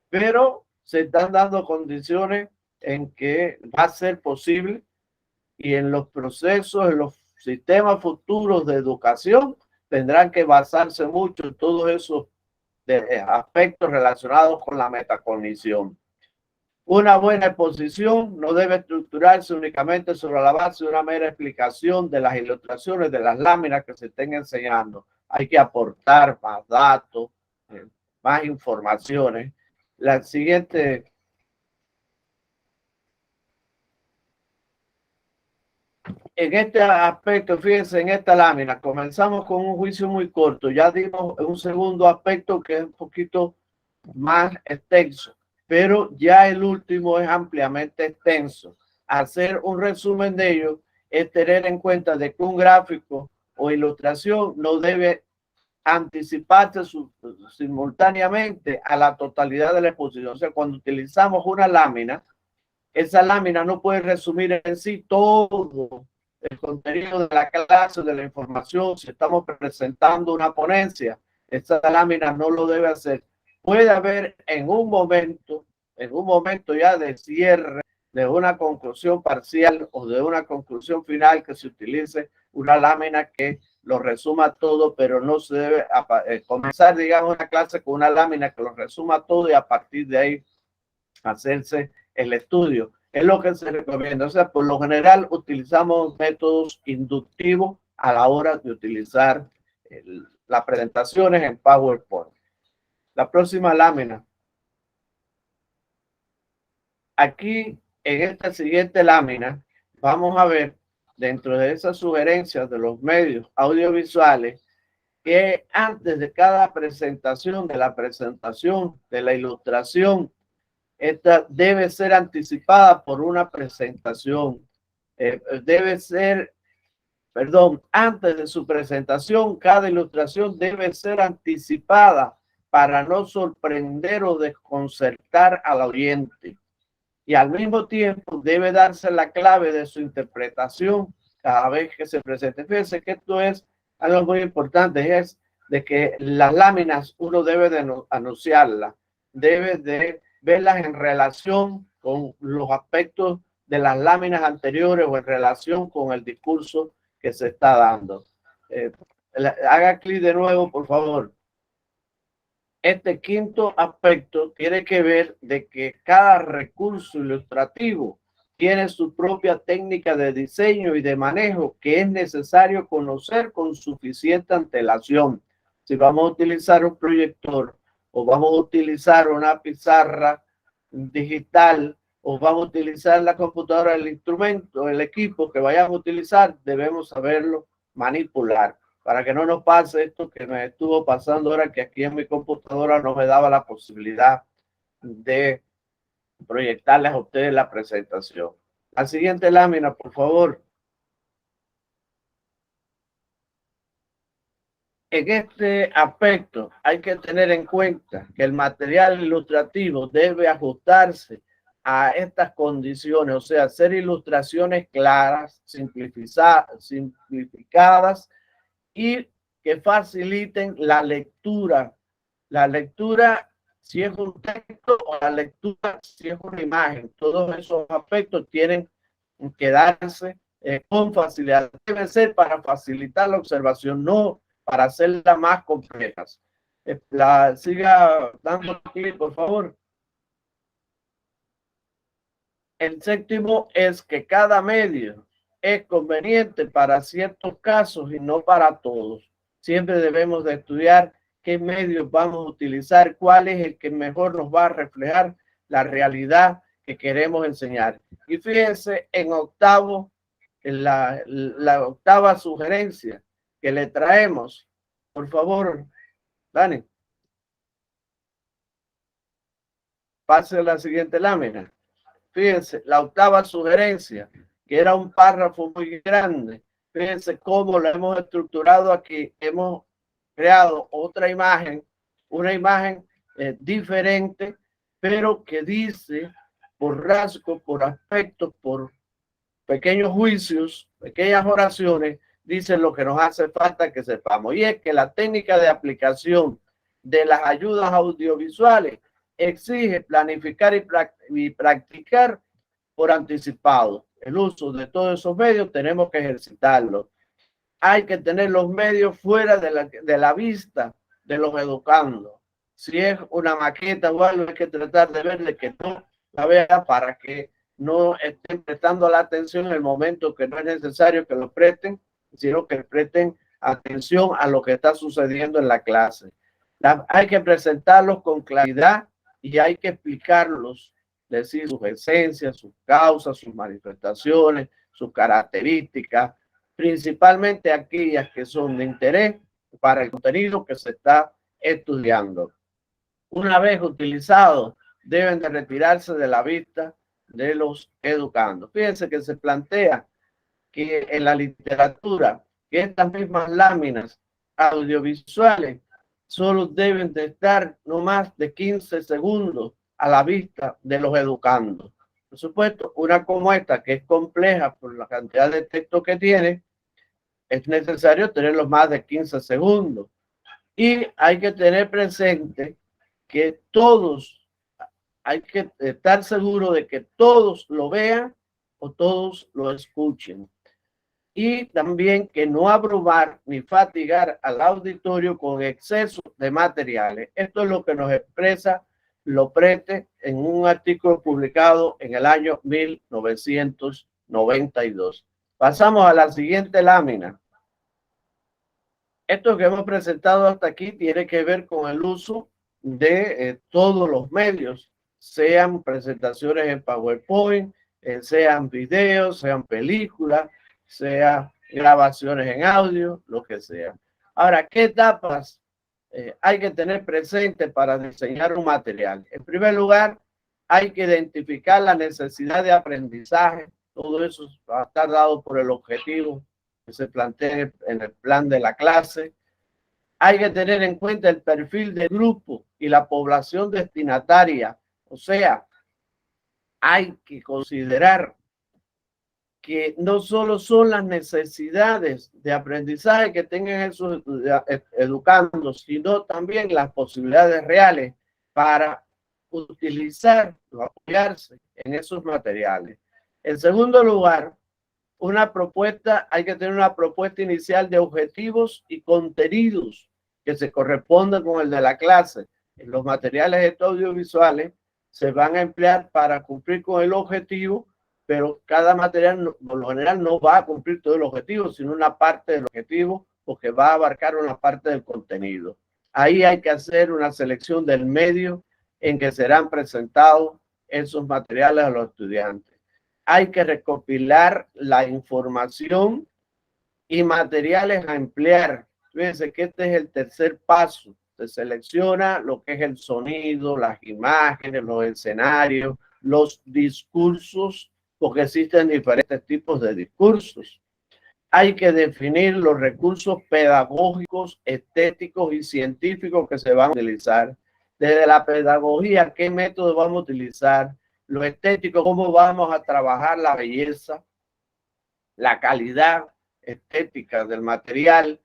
pero se están dando condiciones en que va a ser posible, y en los procesos, en los sistemas futuros de educación, tendrán que basarse mucho en todos esos aspectos relacionados con la metacognición. Una buena exposición no debe estructurarse únicamente sobre la base de una mera explicación de las ilustraciones, de las láminas que se estén enseñando. Hay que aportar más datos, más informaciones. La siguiente. En este aspecto, fíjense, en esta lámina comenzamos con un juicio muy corto. Ya dimos un segundo aspecto que es un poquito más extenso, pero ya el último es ampliamente extenso. Hacer un resumen de ello es tener en cuenta de que un gráfico o ilustración no debe anticiparse simultáneamente a la totalidad de la exposición. O sea, cuando utilizamos una lámina, esa lámina no puede resumir en sí todo el contenido de la clase, de la información. Si estamos presentando una ponencia, esa lámina no lo debe hacer. Puede haber en un momento ya de cierre, de una conclusión parcial o de una conclusión final, que se utilice una lámina que lo resuma todo, pero no se debe comenzar, digamos, una clase con una lámina que lo resuma todo y a partir de ahí hacerse el estudio. Es lo que se recomienda. O sea, por lo general utilizamos métodos inductivos a la hora de utilizar las presentaciones en PowerPoint. La próxima lámina. Aquí, en esta siguiente lámina, vamos a ver, dentro de esas sugerencias de los medios audiovisuales, que antes de cada presentación, de la ilustración, esta debe ser anticipada por una presentación. Antes de su presentación, cada ilustración debe ser anticipada para no sorprender o desconcertar al oyente. Y al mismo tiempo debe darse la clave de su interpretación cada vez que se presente. Fíjense que esto es algo muy importante, es de que las láminas uno debe de anunciarlas, debe de verlas en relación con los aspectos de las láminas anteriores o en relación con el discurso que se está dando. Haga clic de nuevo, por favor. Este quinto aspecto tiene que ver de que cada recurso ilustrativo tiene su propia técnica de diseño y de manejo que es necesario conocer con suficiente antelación. Si vamos a utilizar un proyector o vamos a utilizar una pizarra digital o vamos a utilizar la computadora, el instrumento, el equipo que vayamos a utilizar, debemos saberlo manipular, para que no nos pase esto que me estuvo pasando ahora, que aquí en mi computadora no me daba la posibilidad de proyectarles a ustedes la presentación. La siguiente lámina, por favor. En este aspecto hay que tener en cuenta que el material ilustrativo debe ajustarse a estas condiciones, o sea, hacer ilustraciones claras, simplificadas y que faciliten la lectura. La lectura si es un texto o la lectura si es una imagen. Todos esos aspectos tienen que darse con facilidad. Debe ser para facilitar la observación, no para hacerla más complejas. Siga dando clic, por favor. El séptimo es que cada medio es conveniente para ciertos casos y no para todos. Siempre debemos de estudiar qué medios vamos a utilizar, cuál es el que mejor nos va a reflejar la realidad que queremos enseñar. Y fíjense en octavo, en la octava sugerencia que le traemos. Por favor, Dani. Pase a la siguiente lámina. Fíjense, la octava sugerencia, que era un párrafo muy grande. Fíjense cómo lo hemos estructurado aquí. Hemos creado otra imagen, una imagen diferente, pero que dice por rasgos, por aspectos, por pequeños juicios, pequeñas oraciones, dice lo que nos hace falta que sepamos. Y es que la técnica de aplicación de las ayudas audiovisuales exige planificar y practicar por anticipado. El uso de todos esos medios tenemos que ejercitarlo. Hay que tener los medios fuera de la vista de los educandos. Si es una maqueta o algo, hay que tratar de ver de que no la vea para que no estén prestando la atención en el momento que no es necesario que lo presten, sino que presten atención a lo que está sucediendo en la clase. Hay que presentarlos con claridad y hay que explicarlos, decir sus esencias, sus causas, sus manifestaciones, sus características, principalmente aquellas que son de interés para el contenido que se está estudiando. Una vez utilizados, deben de retirarse de la vista de los educandos. Fíjense que se plantea que en la literatura, que estas mismas láminas audiovisuales solo deben de estar no más de 15 segundos a la vista de los educandos. Por supuesto, una como esta, que es compleja por la cantidad de texto que tiene, es necesario tenerlo más de 15 segundos. Y hay que tener presente que todos, hay que estar seguro de que todos lo vean o todos lo escuchen. Y también que no abrumar ni fatigar al auditorio con exceso de materiales. Esto es lo que nos expresa Loprete en un artículo publicado en el año 1992. Pasamos a la siguiente lámina. Esto que hemos presentado hasta aquí tiene que ver con el uso de todos los medios, sean presentaciones en PowerPoint, sean videos, sean películas, sea grabaciones en audio, lo que sea. Ahora, ¿qué etapas hay que tener presente para diseñar un material? En primer lugar, hay que identificar la necesidad de aprendizaje. Todo eso va a estar dado por el objetivo que se plantea en el plan de la clase. Hay que tener en cuenta el perfil del grupo y la población destinataria. O sea, hay que considerar que no solo son las necesidades de aprendizaje que tengan esos educandos, sino también las posibilidades reales para utilizar o apoyarse en esos materiales. En segundo lugar, hay que tener una propuesta inicial de objetivos y contenidos que se correspondan con el de la clase. En los materiales audiovisuales se van a emplear para cumplir con el objetivo, pero cada material por lo general no va a cumplir todo el objetivo, sino una parte del objetivo, porque va a abarcar una parte del contenido. Ahí hay que hacer una selección del medio en que serán presentados esos materiales a los estudiantes. Hay que recopilar la información y materiales a emplear. Fíjense que este es el tercer paso. Se selecciona lo que es el sonido, las imágenes, los escenarios, los discursos, porque existen diferentes tipos de discursos. hay que definir los recursos pedagógicos, estéticos y científicos que se van a utilizar. Desde la pedagogía, qué método vamos a utilizar, lo estético, cómo vamos a trabajar la belleza, la calidad estética del material,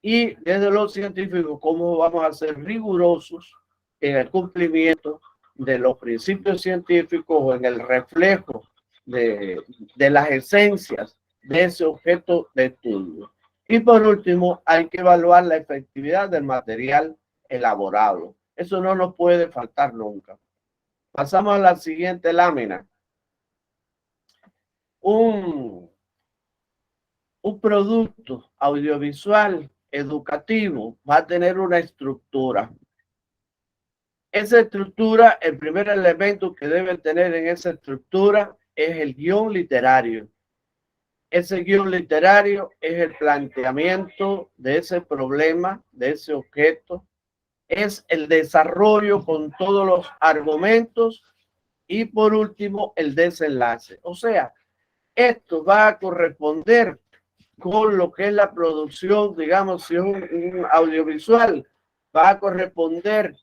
y desde lo científico, cómo vamos a ser rigurosos en el cumplimiento de los principios científicos o en el reflejo de las esencias de ese objeto de estudio. Y por último, hay que evaluar la efectividad del material elaborado. Eso no nos puede faltar nunca. Pasamos a la siguiente lámina. Un producto audiovisual educativo va a tener una estructura. Esa estructura, el primer elemento que debe tener en esa estructura es el guión literario. Ese guión literario es el planteamiento de ese problema, de ese objeto. Es el desarrollo con todos los argumentos y por último el desenlace. O sea, esto va a corresponder con lo que es la producción, digamos, si es un audiovisual, va a corresponder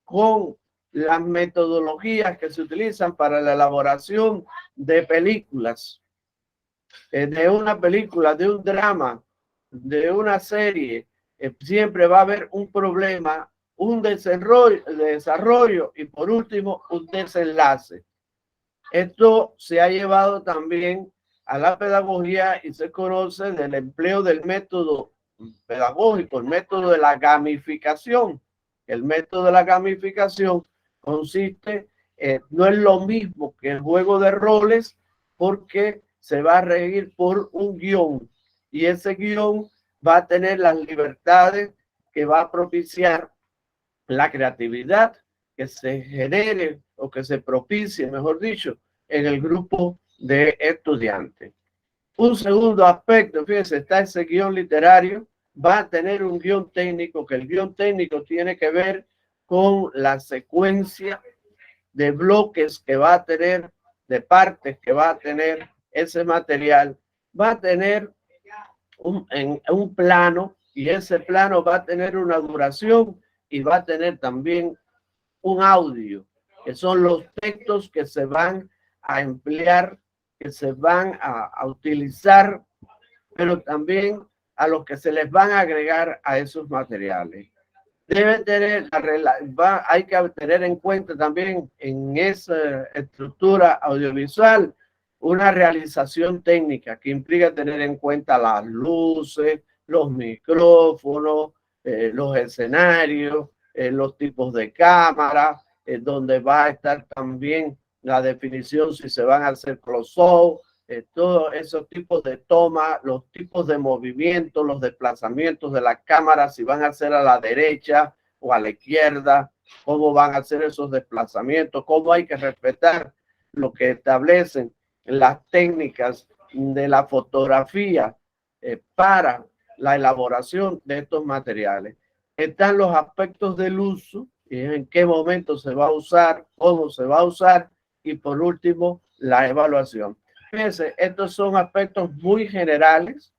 con las metodologías que se utilizan para la elaboración de películas, de una película, de un drama, de una serie. Siempre va a haber un problema, un desarrollo y por último un desenlace. Esto se ha llevado también a la pedagogía y se conoce del empleo del método pedagógico, el método de la gamificación. El método de la gamificación consiste, no es lo mismo que el juego de roles, porque se va a regir por un guión y ese guión va a tener las libertades que va a propiciar la creatividad que se genere o que se propicie, mejor dicho, en el grupo de estudiantes. Un segundo aspecto, fíjense, está ese guión literario, va a tener un guión técnico, que el guión técnico tiene que ver con la secuencia de bloques que va a tener, de partes que va a tener ese material. Va a tener un plano y ese plano va a tener una duración y va a tener también un audio, que son los textos que se van a emplear, que se van a utilizar, pero también a los que se les van a agregar a esos materiales. Debe tener, hay que tener en cuenta también en esa estructura audiovisual una realización técnica que implica tener en cuenta las luces, los micrófonos, los escenarios, los tipos de cámara, donde va a estar también la definición si se van a hacer close-up, todos esos tipos de toma, los tipos de movimiento, los desplazamientos de la cámara, si van a ser a la derecha o a la izquierda, cómo van a hacer esos desplazamientos, cómo hay que respetar lo que establecen las técnicas de la fotografía para la elaboración de estos materiales. Están los aspectos del uso, y en qué momento se va a usar, cómo se va a usar, y por último, la evaluación. Fíjense, estos son aspectos muy generales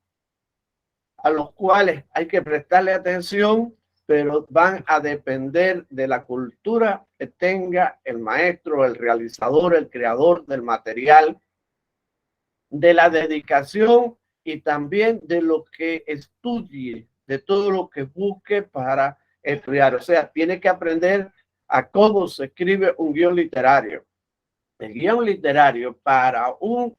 a los cuales hay que prestarle atención, pero van a depender de la cultura que tenga el maestro, el realizador, el creador del material, de la dedicación y también de lo que estudie, de todo lo que busque para estudiar. O sea, tiene que aprender a cómo se escribe un guión literario. El guión literario para un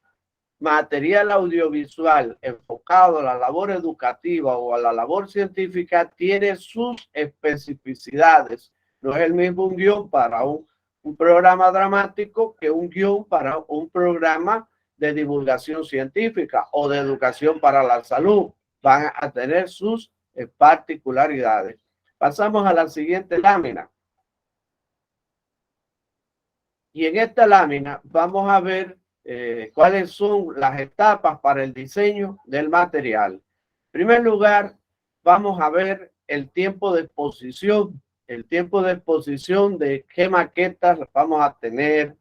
material audiovisual enfocado a la labor educativa o a la labor científica tiene sus especificidades. No es el mismo un guión para un programa dramático que un guión para un programa de divulgación científica o de educación para la salud. Van a tener sus particularidades. Pasamos a la siguiente lámina. Y en esta lámina vamos a ver cuáles son las etapas para el diseño del material. En primer lugar, vamos a ver el tiempo de exposición, de qué maquetas vamos a tener,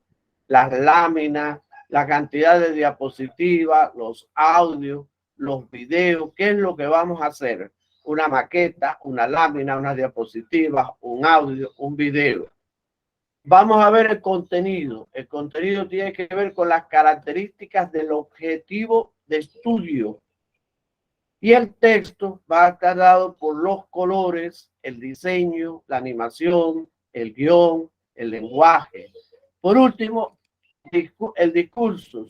las láminas, la cantidad de diapositivas, los audios, los videos, qué es lo que vamos a hacer. Una maqueta, una lámina, unas diapositivas, un audio, un video. Vamos a ver el contenido. El contenido tiene que ver con las características del objetivo de estudio. Y el texto va a estar dado por los colores, el diseño, la animación, el guión, el lenguaje. Por último, el discurso.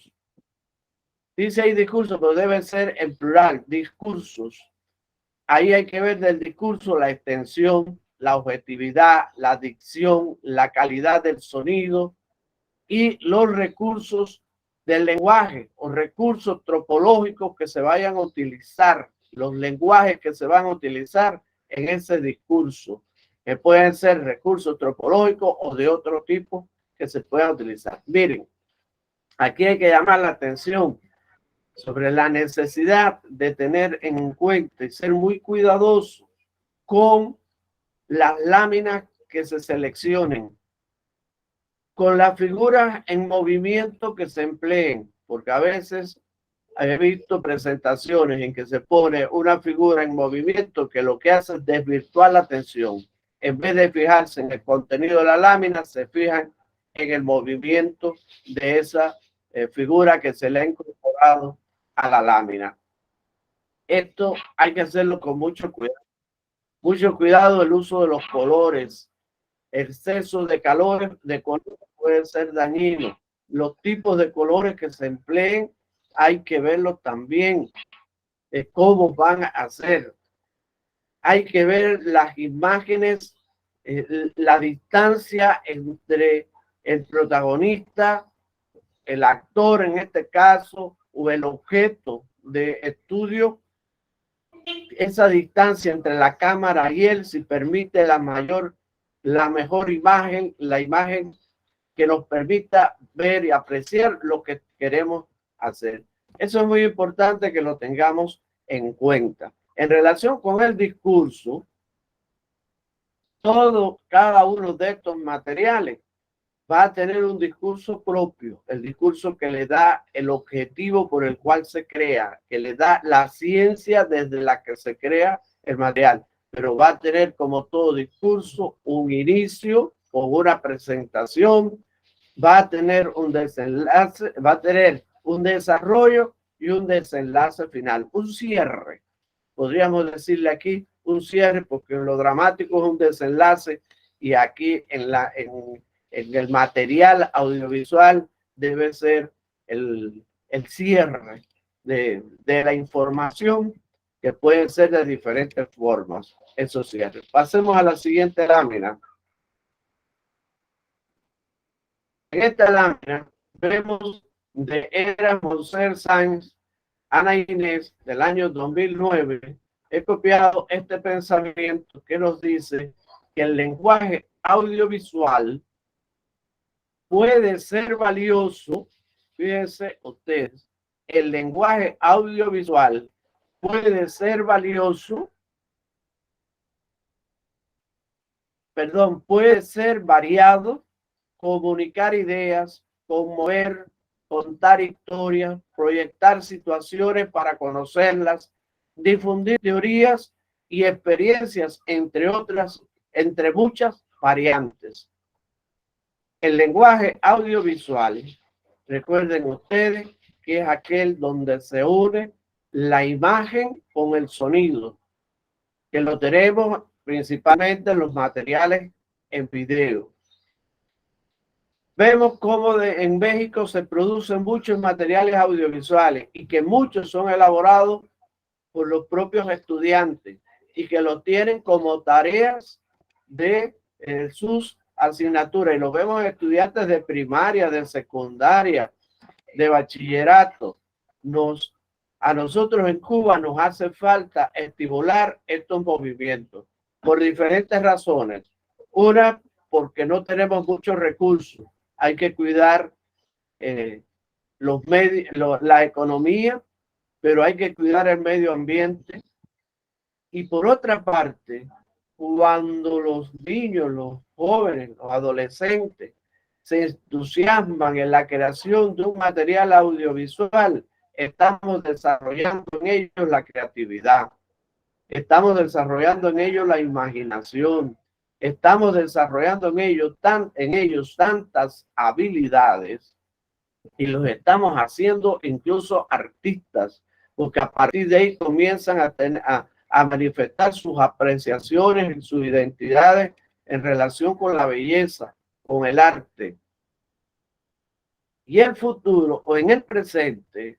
Dice ahí discurso, pero debe ser en plural, discursos. Ahí hay que ver del discurso la extensión, la objetividad, la dicción, la calidad del sonido y los recursos del lenguaje o recursos tropológicos que se vayan a utilizar, los lenguajes que se van a utilizar en ese discurso, que pueden ser recursos tropológicos o de otro tipo que se puedan utilizar. Miren, aquí hay que llamar la atención sobre la necesidad de tener en cuenta y ser muy cuidadoso con las láminas que se seleccionen, con las figuras en movimiento que se empleen, porque a veces he visto presentaciones en que se pone una figura en movimiento que lo que hace es desvirtuar la atención. En vez de fijarse en el contenido de la lámina, se fijan en el movimiento de esa figura que se le ha incorporado a la lámina. Esto hay que hacerlo con mucho cuidado. Mucho cuidado el uso de los colores. Exceso de colores puede ser dañino. Los tipos de colores que se empleen hay que verlos también. Cómo van a ser. Hay que ver las imágenes, la distancia entre el protagonista, el actor en este caso, o el objeto de estudio, esa distancia entre la cámara y él, si permite la mejor imagen, la imagen que nos permita ver y apreciar lo que queremos hacer. Eso es muy importante que lo tengamos en cuenta. En relación con el discurso, cada uno de estos materiales va a tener un discurso propio, el discurso que le da el objetivo por el cual se crea, que le da la ciencia desde la que se crea el material, pero va a tener, como todo discurso, un inicio o una presentación, va a tener un desenlace, va a tener un desarrollo y un desenlace final, un cierre. Podríamos decirle aquí un cierre porque en lo dramático es un desenlace y aquí en el material audiovisual debe ser el cierre de la información, que puede ser de diferentes formas. Eso cierre. Pasemos a la siguiente lámina. En esta lámina vemos de Era Moser Sáenz, Ana Inés, del año 2009. He copiado este pensamiento que nos dice que el lenguaje audiovisual puede ser valioso. Fíjense ustedes, el lenguaje audiovisual puede ser valioso, puede ser variado, comunicar ideas, conmover, contar historias, proyectar situaciones para conocerlas, difundir teorías y experiencias, entre muchas variantes. El lenguaje audiovisual, recuerden ustedes que es aquel donde se une la imagen con el sonido, que lo tenemos principalmente en los materiales en video. Vemos cómo en México se producen muchos materiales audiovisuales y que muchos son elaborados por los propios estudiantes y que los tienen como tareas de sus asignaturas. Y lo vemos en estudiantes de primaria, de secundaria, de bachillerato. A nosotros en Cuba nos hace falta estimular estos movimientos por diferentes razones. Una, porque no tenemos muchos recursos. Hay que cuidar los medios, la economía, pero hay que cuidar el medio ambiente. Y por otra parte, cuando los niños, los jóvenes, los adolescentes se entusiasman en la creación de un material audiovisual, estamos desarrollando en ellos la creatividad, estamos desarrollando en ellos la imaginación, estamos desarrollando en ellos tantas habilidades y los estamos haciendo incluso artistas, porque a partir de ahí comienzan a manifestar sus apreciaciones y sus identidades en relación con la belleza, con el arte. Y el futuro o en el presente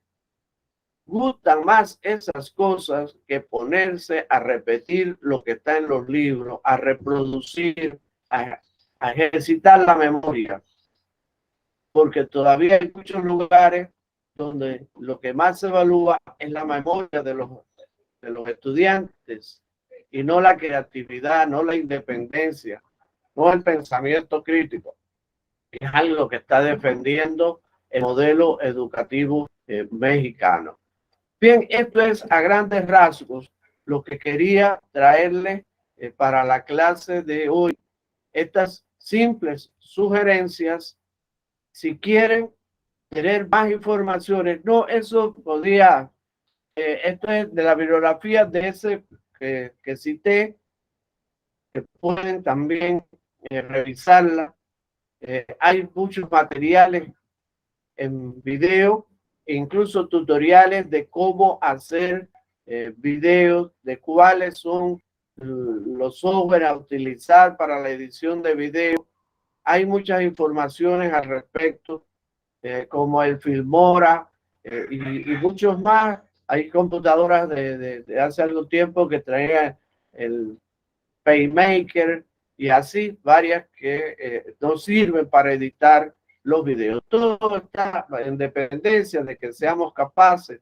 gustan más esas cosas que ponerse a repetir lo que está en los libros, a reproducir, a ejercitar la memoria. Porque todavía hay muchos lugares donde lo que más se evalúa es la memoria de los estudiantes y no la creatividad, no la independencia, no el pensamiento crítico. Es algo que está defendiendo el modelo educativo mexicano. Bien, esto es a grandes rasgos lo que quería traerle para la clase de hoy. Estas simples sugerencias. Si quieren tener más informaciones, no, eso podría, esto es de la bibliografía de ese que cité, que pueden también revisarla. Hay muchos materiales en video, e incluso tutoriales de cómo hacer videos, de cuáles son los software a utilizar para la edición de video. Hay muchas informaciones al respecto, como el Filmora y muchos más. Hay computadoras de hace algo tiempo que traían el PayMaker y así varias que nos sirven para editar los videos. Todo está en dependencia de que seamos capaces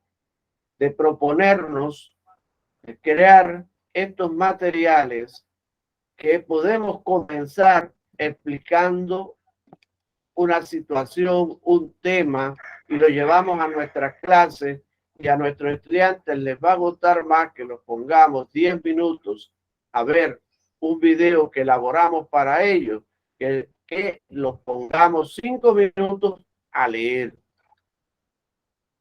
de proponernos crear estos materiales que podemos comenzar explicando una situación, un tema, y lo llevamos a nuestras clases y a nuestros estudiantes les va a gustar más que los pongamos 10 minutos a ver un video que elaboramos para ellos, que los pongamos 5 minutos a leer.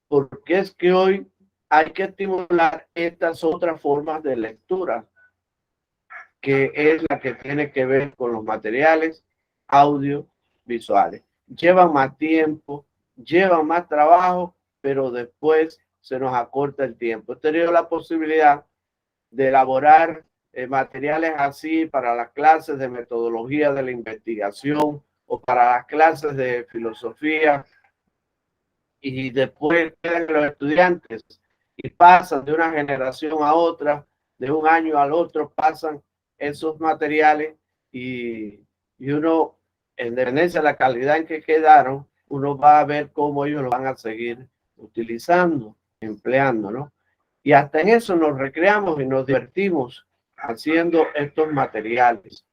Porque es que hoy hay que estimular estas otras formas de lectura, que es la que tiene que ver con los materiales audiovisuales. Llevan más tiempo, llevan más trabajo, pero después se nos acorta el tiempo. He tenido la posibilidad de elaborar materiales así para las clases de metodología de la investigación o para las clases de filosofía, y después quedan los estudiantes y pasan de una generación a otra, de un año al otro, pasan esos materiales y uno, en dependencia de la calidad en que quedaron, uno va a ver cómo ellos lo van a seguir utilizando, empleando, ¿no? Y hasta en eso nos recreamos y nos divertimos haciendo estos materiales.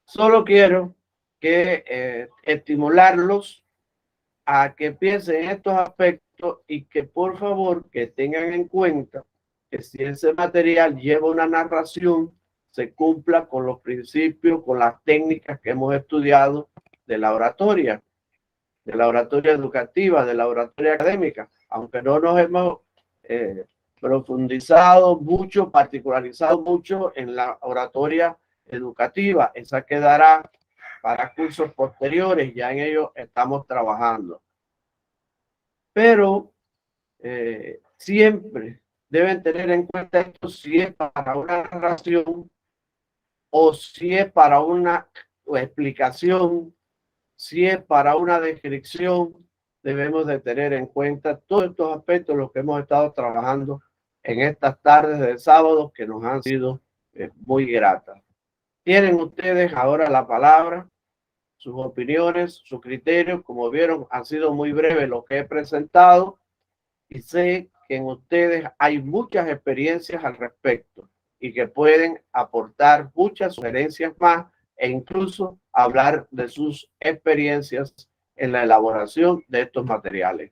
Solo quiero que estimularlos a que piensen en estos aspectos y que por favor que tengan en cuenta que si ese material lleva una narración, se cumpla con los principios, con las técnicas que hemos estudiado de la oratoria educativa, de la oratoria académica, aunque no nos hemos profundizado mucho, particularizado mucho en la oratoria educativa. Esa quedará para cursos posteriores, ya en ello estamos trabajando. Pero siempre deben tener en cuenta esto, si es para una narración o si es para una explicación, si es para una descripción. Debemos de tener en cuenta todos estos aspectos, los que hemos estado trabajando en estas tardes de sábado, que nos han sido muy gratas. Tienen ustedes ahora la palabra, sus opiniones, sus criterios. Como vieron, han sido muy breves lo que he presentado y sé que en ustedes hay muchas experiencias al respecto y que pueden aportar muchas sugerencias más e incluso hablar de sus experiencias en la elaboración de estos materiales.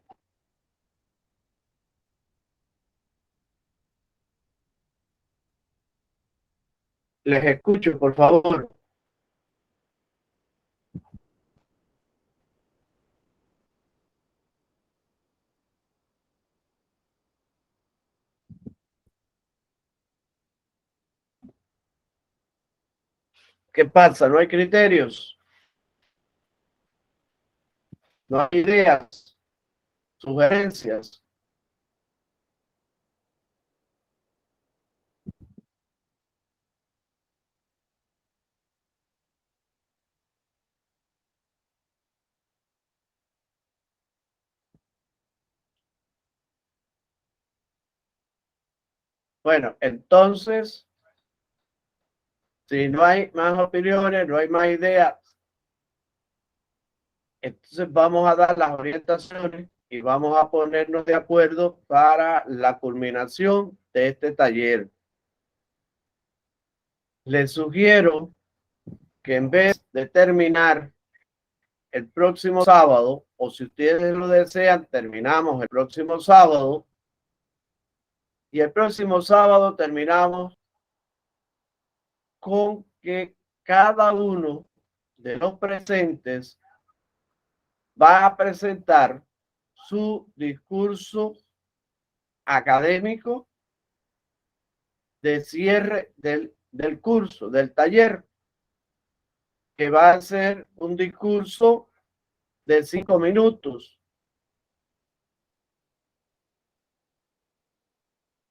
Les escucho, por favor. ¿Qué pasa? ¿No hay criterios? ¿No hay ideas? ¿Sugerencias? Bueno, entonces, si no hay más opiniones, no hay más ideas, entonces vamos a dar las orientaciones y vamos a ponernos de acuerdo para la culminación de este taller. Les sugiero que en vez de terminar el próximo sábado, o si ustedes lo desean, terminamos el próximo sábado, y el próximo sábado terminamos con que cada uno de los presentes va a presentar su discurso académico de cierre del curso, del taller, que va a ser un discurso de 5 minutos.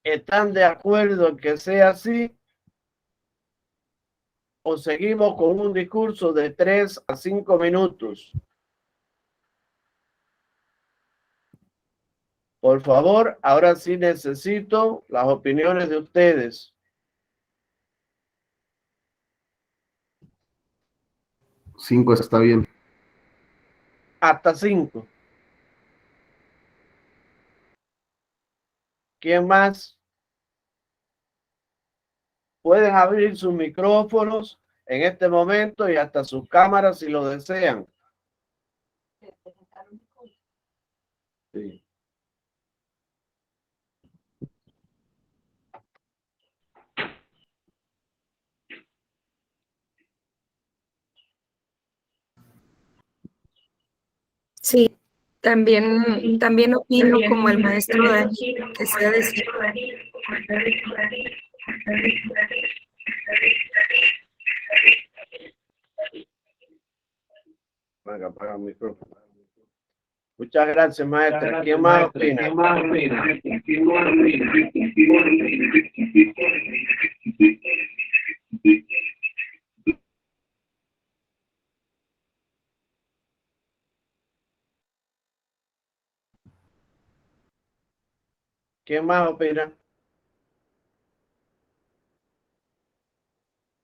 ¿Están de acuerdo en que sea así? ¿O seguimos con un discurso de 3 a 5 minutos? Por favor, ahora sí necesito las opiniones de ustedes. 5 está bien. Hasta 5. ¿Quién más? Pueden abrir sus micrófonos en este momento y hasta sus cámaras si lo desean. Sí. Sí, también opino como el maestro Dani, que sea de 5. Venga, apaga el micrófono. Muchas gracias, maestra. ¿Quién más opina? ¿Quién más opina?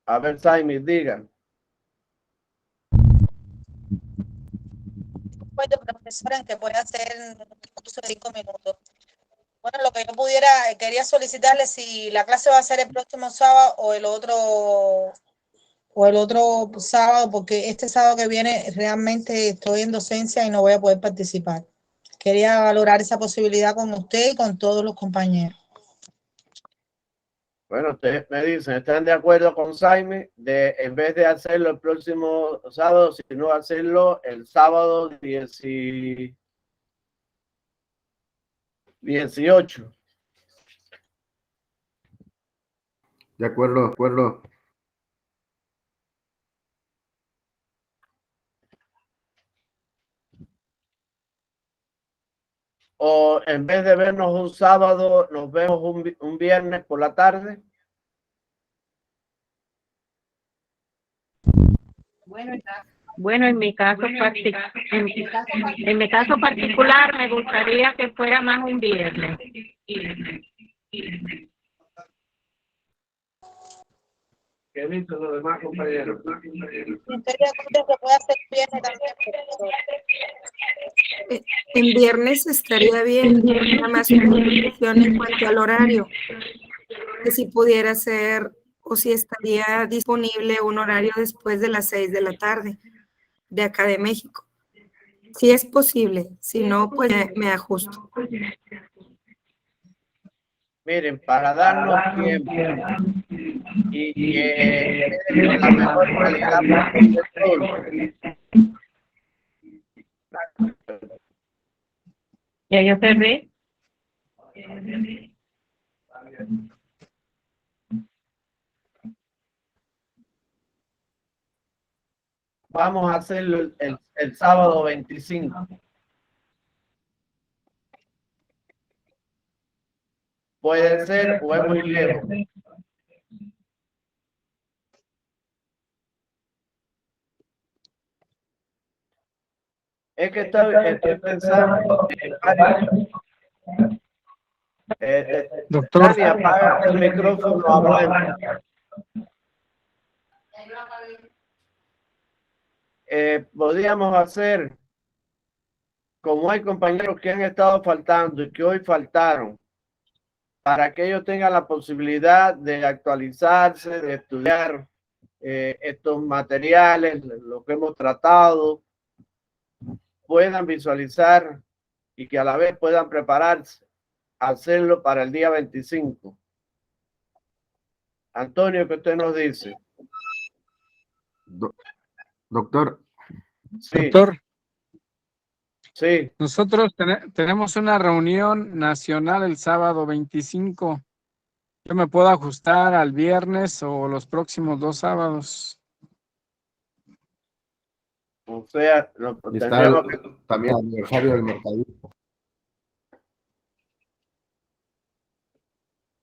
A ver, Jaime, diga. Bueno, profesora, que puede hacer un curso de 5 minutos. Bueno, lo que yo quería solicitarle si la clase va a ser el próximo sábado o el otro sábado, porque este sábado que viene realmente estoy en docencia y no voy a poder participar. Quería valorar esa posibilidad con usted y con todos los compañeros. Bueno, ustedes me dicen, ¿están de acuerdo con Jaime de en vez de hacerlo el próximo sábado, sino hacerlo el sábado 18? De acuerdo, de acuerdo. O en vez de vernos un sábado, nos vemos un viernes por la tarde. Bueno, en mi caso particular me gustaría que fuera más un viernes. ¿Qué dicen los demás compañeros? Se puede hacer viernes también. En viernes estaría bien, nada más una indicación en cuanto al horario, que si pudiera ser o si estaría disponible un horario después de las 6 de la tarde de acá de México. Si es posible, si no, pues me ajusto. Miren, para darnos tiempo y que quede con la mejor calidad posible todo. Ya yo cerré. vamos a hacerlo el sábado 25. Puede ser o es muy lejos. Es que estoy pensando Doctor. Dani, apaga el micrófono a Blanca. Podríamos hacer, como hay compañeros que han estado faltando y que hoy faltaron, para que ellos tengan la posibilidad de actualizarse, de estudiar estos materiales, lo que hemos tratado, puedan visualizar y que a la vez puedan prepararse, hacerlo para el día 25. Antonio, ¿qué usted nos dice? Doctor. Sí. Doctor. Sí. Nosotros tenemos una reunión nacional el sábado 25. Yo me puedo ajustar al viernes o los próximos 2 sábados. O sea, tendríamos que... También el aniversario del mercadito.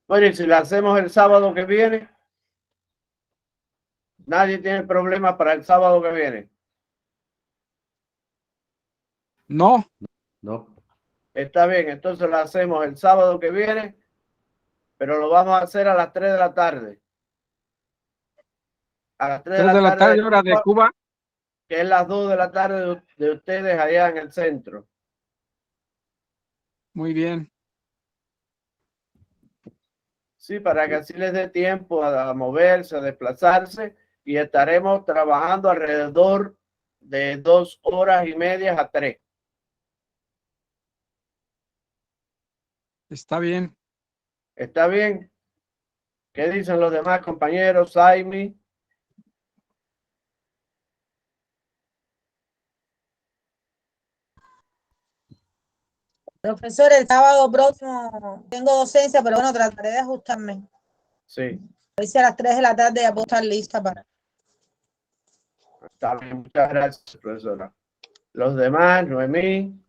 Bueno, y si lo hacemos el sábado que viene, nadie tiene problema para el sábado que viene. No. No. Está bien, entonces lo hacemos el sábado que viene, pero lo vamos a hacer a las 3 de la tarde. A las 3 de la tarde, hora de Cuba. Que es las 2 de la tarde de ustedes allá en el centro. Muy bien. Sí, para que así les dé tiempo a moverse, a desplazarse, y estaremos trabajando alrededor de 2 horas y media a 3. Está bien. ¿Está bien? ¿Qué dicen los demás compañeros? Jaime. Profesor, el sábado próximo tengo docencia, pero bueno, trataré de ajustarme. Sí. A ver si a las 3 de la tarde ya puedo estar lista para... Está bien, muchas gracias, profesora. Los demás, Noemí.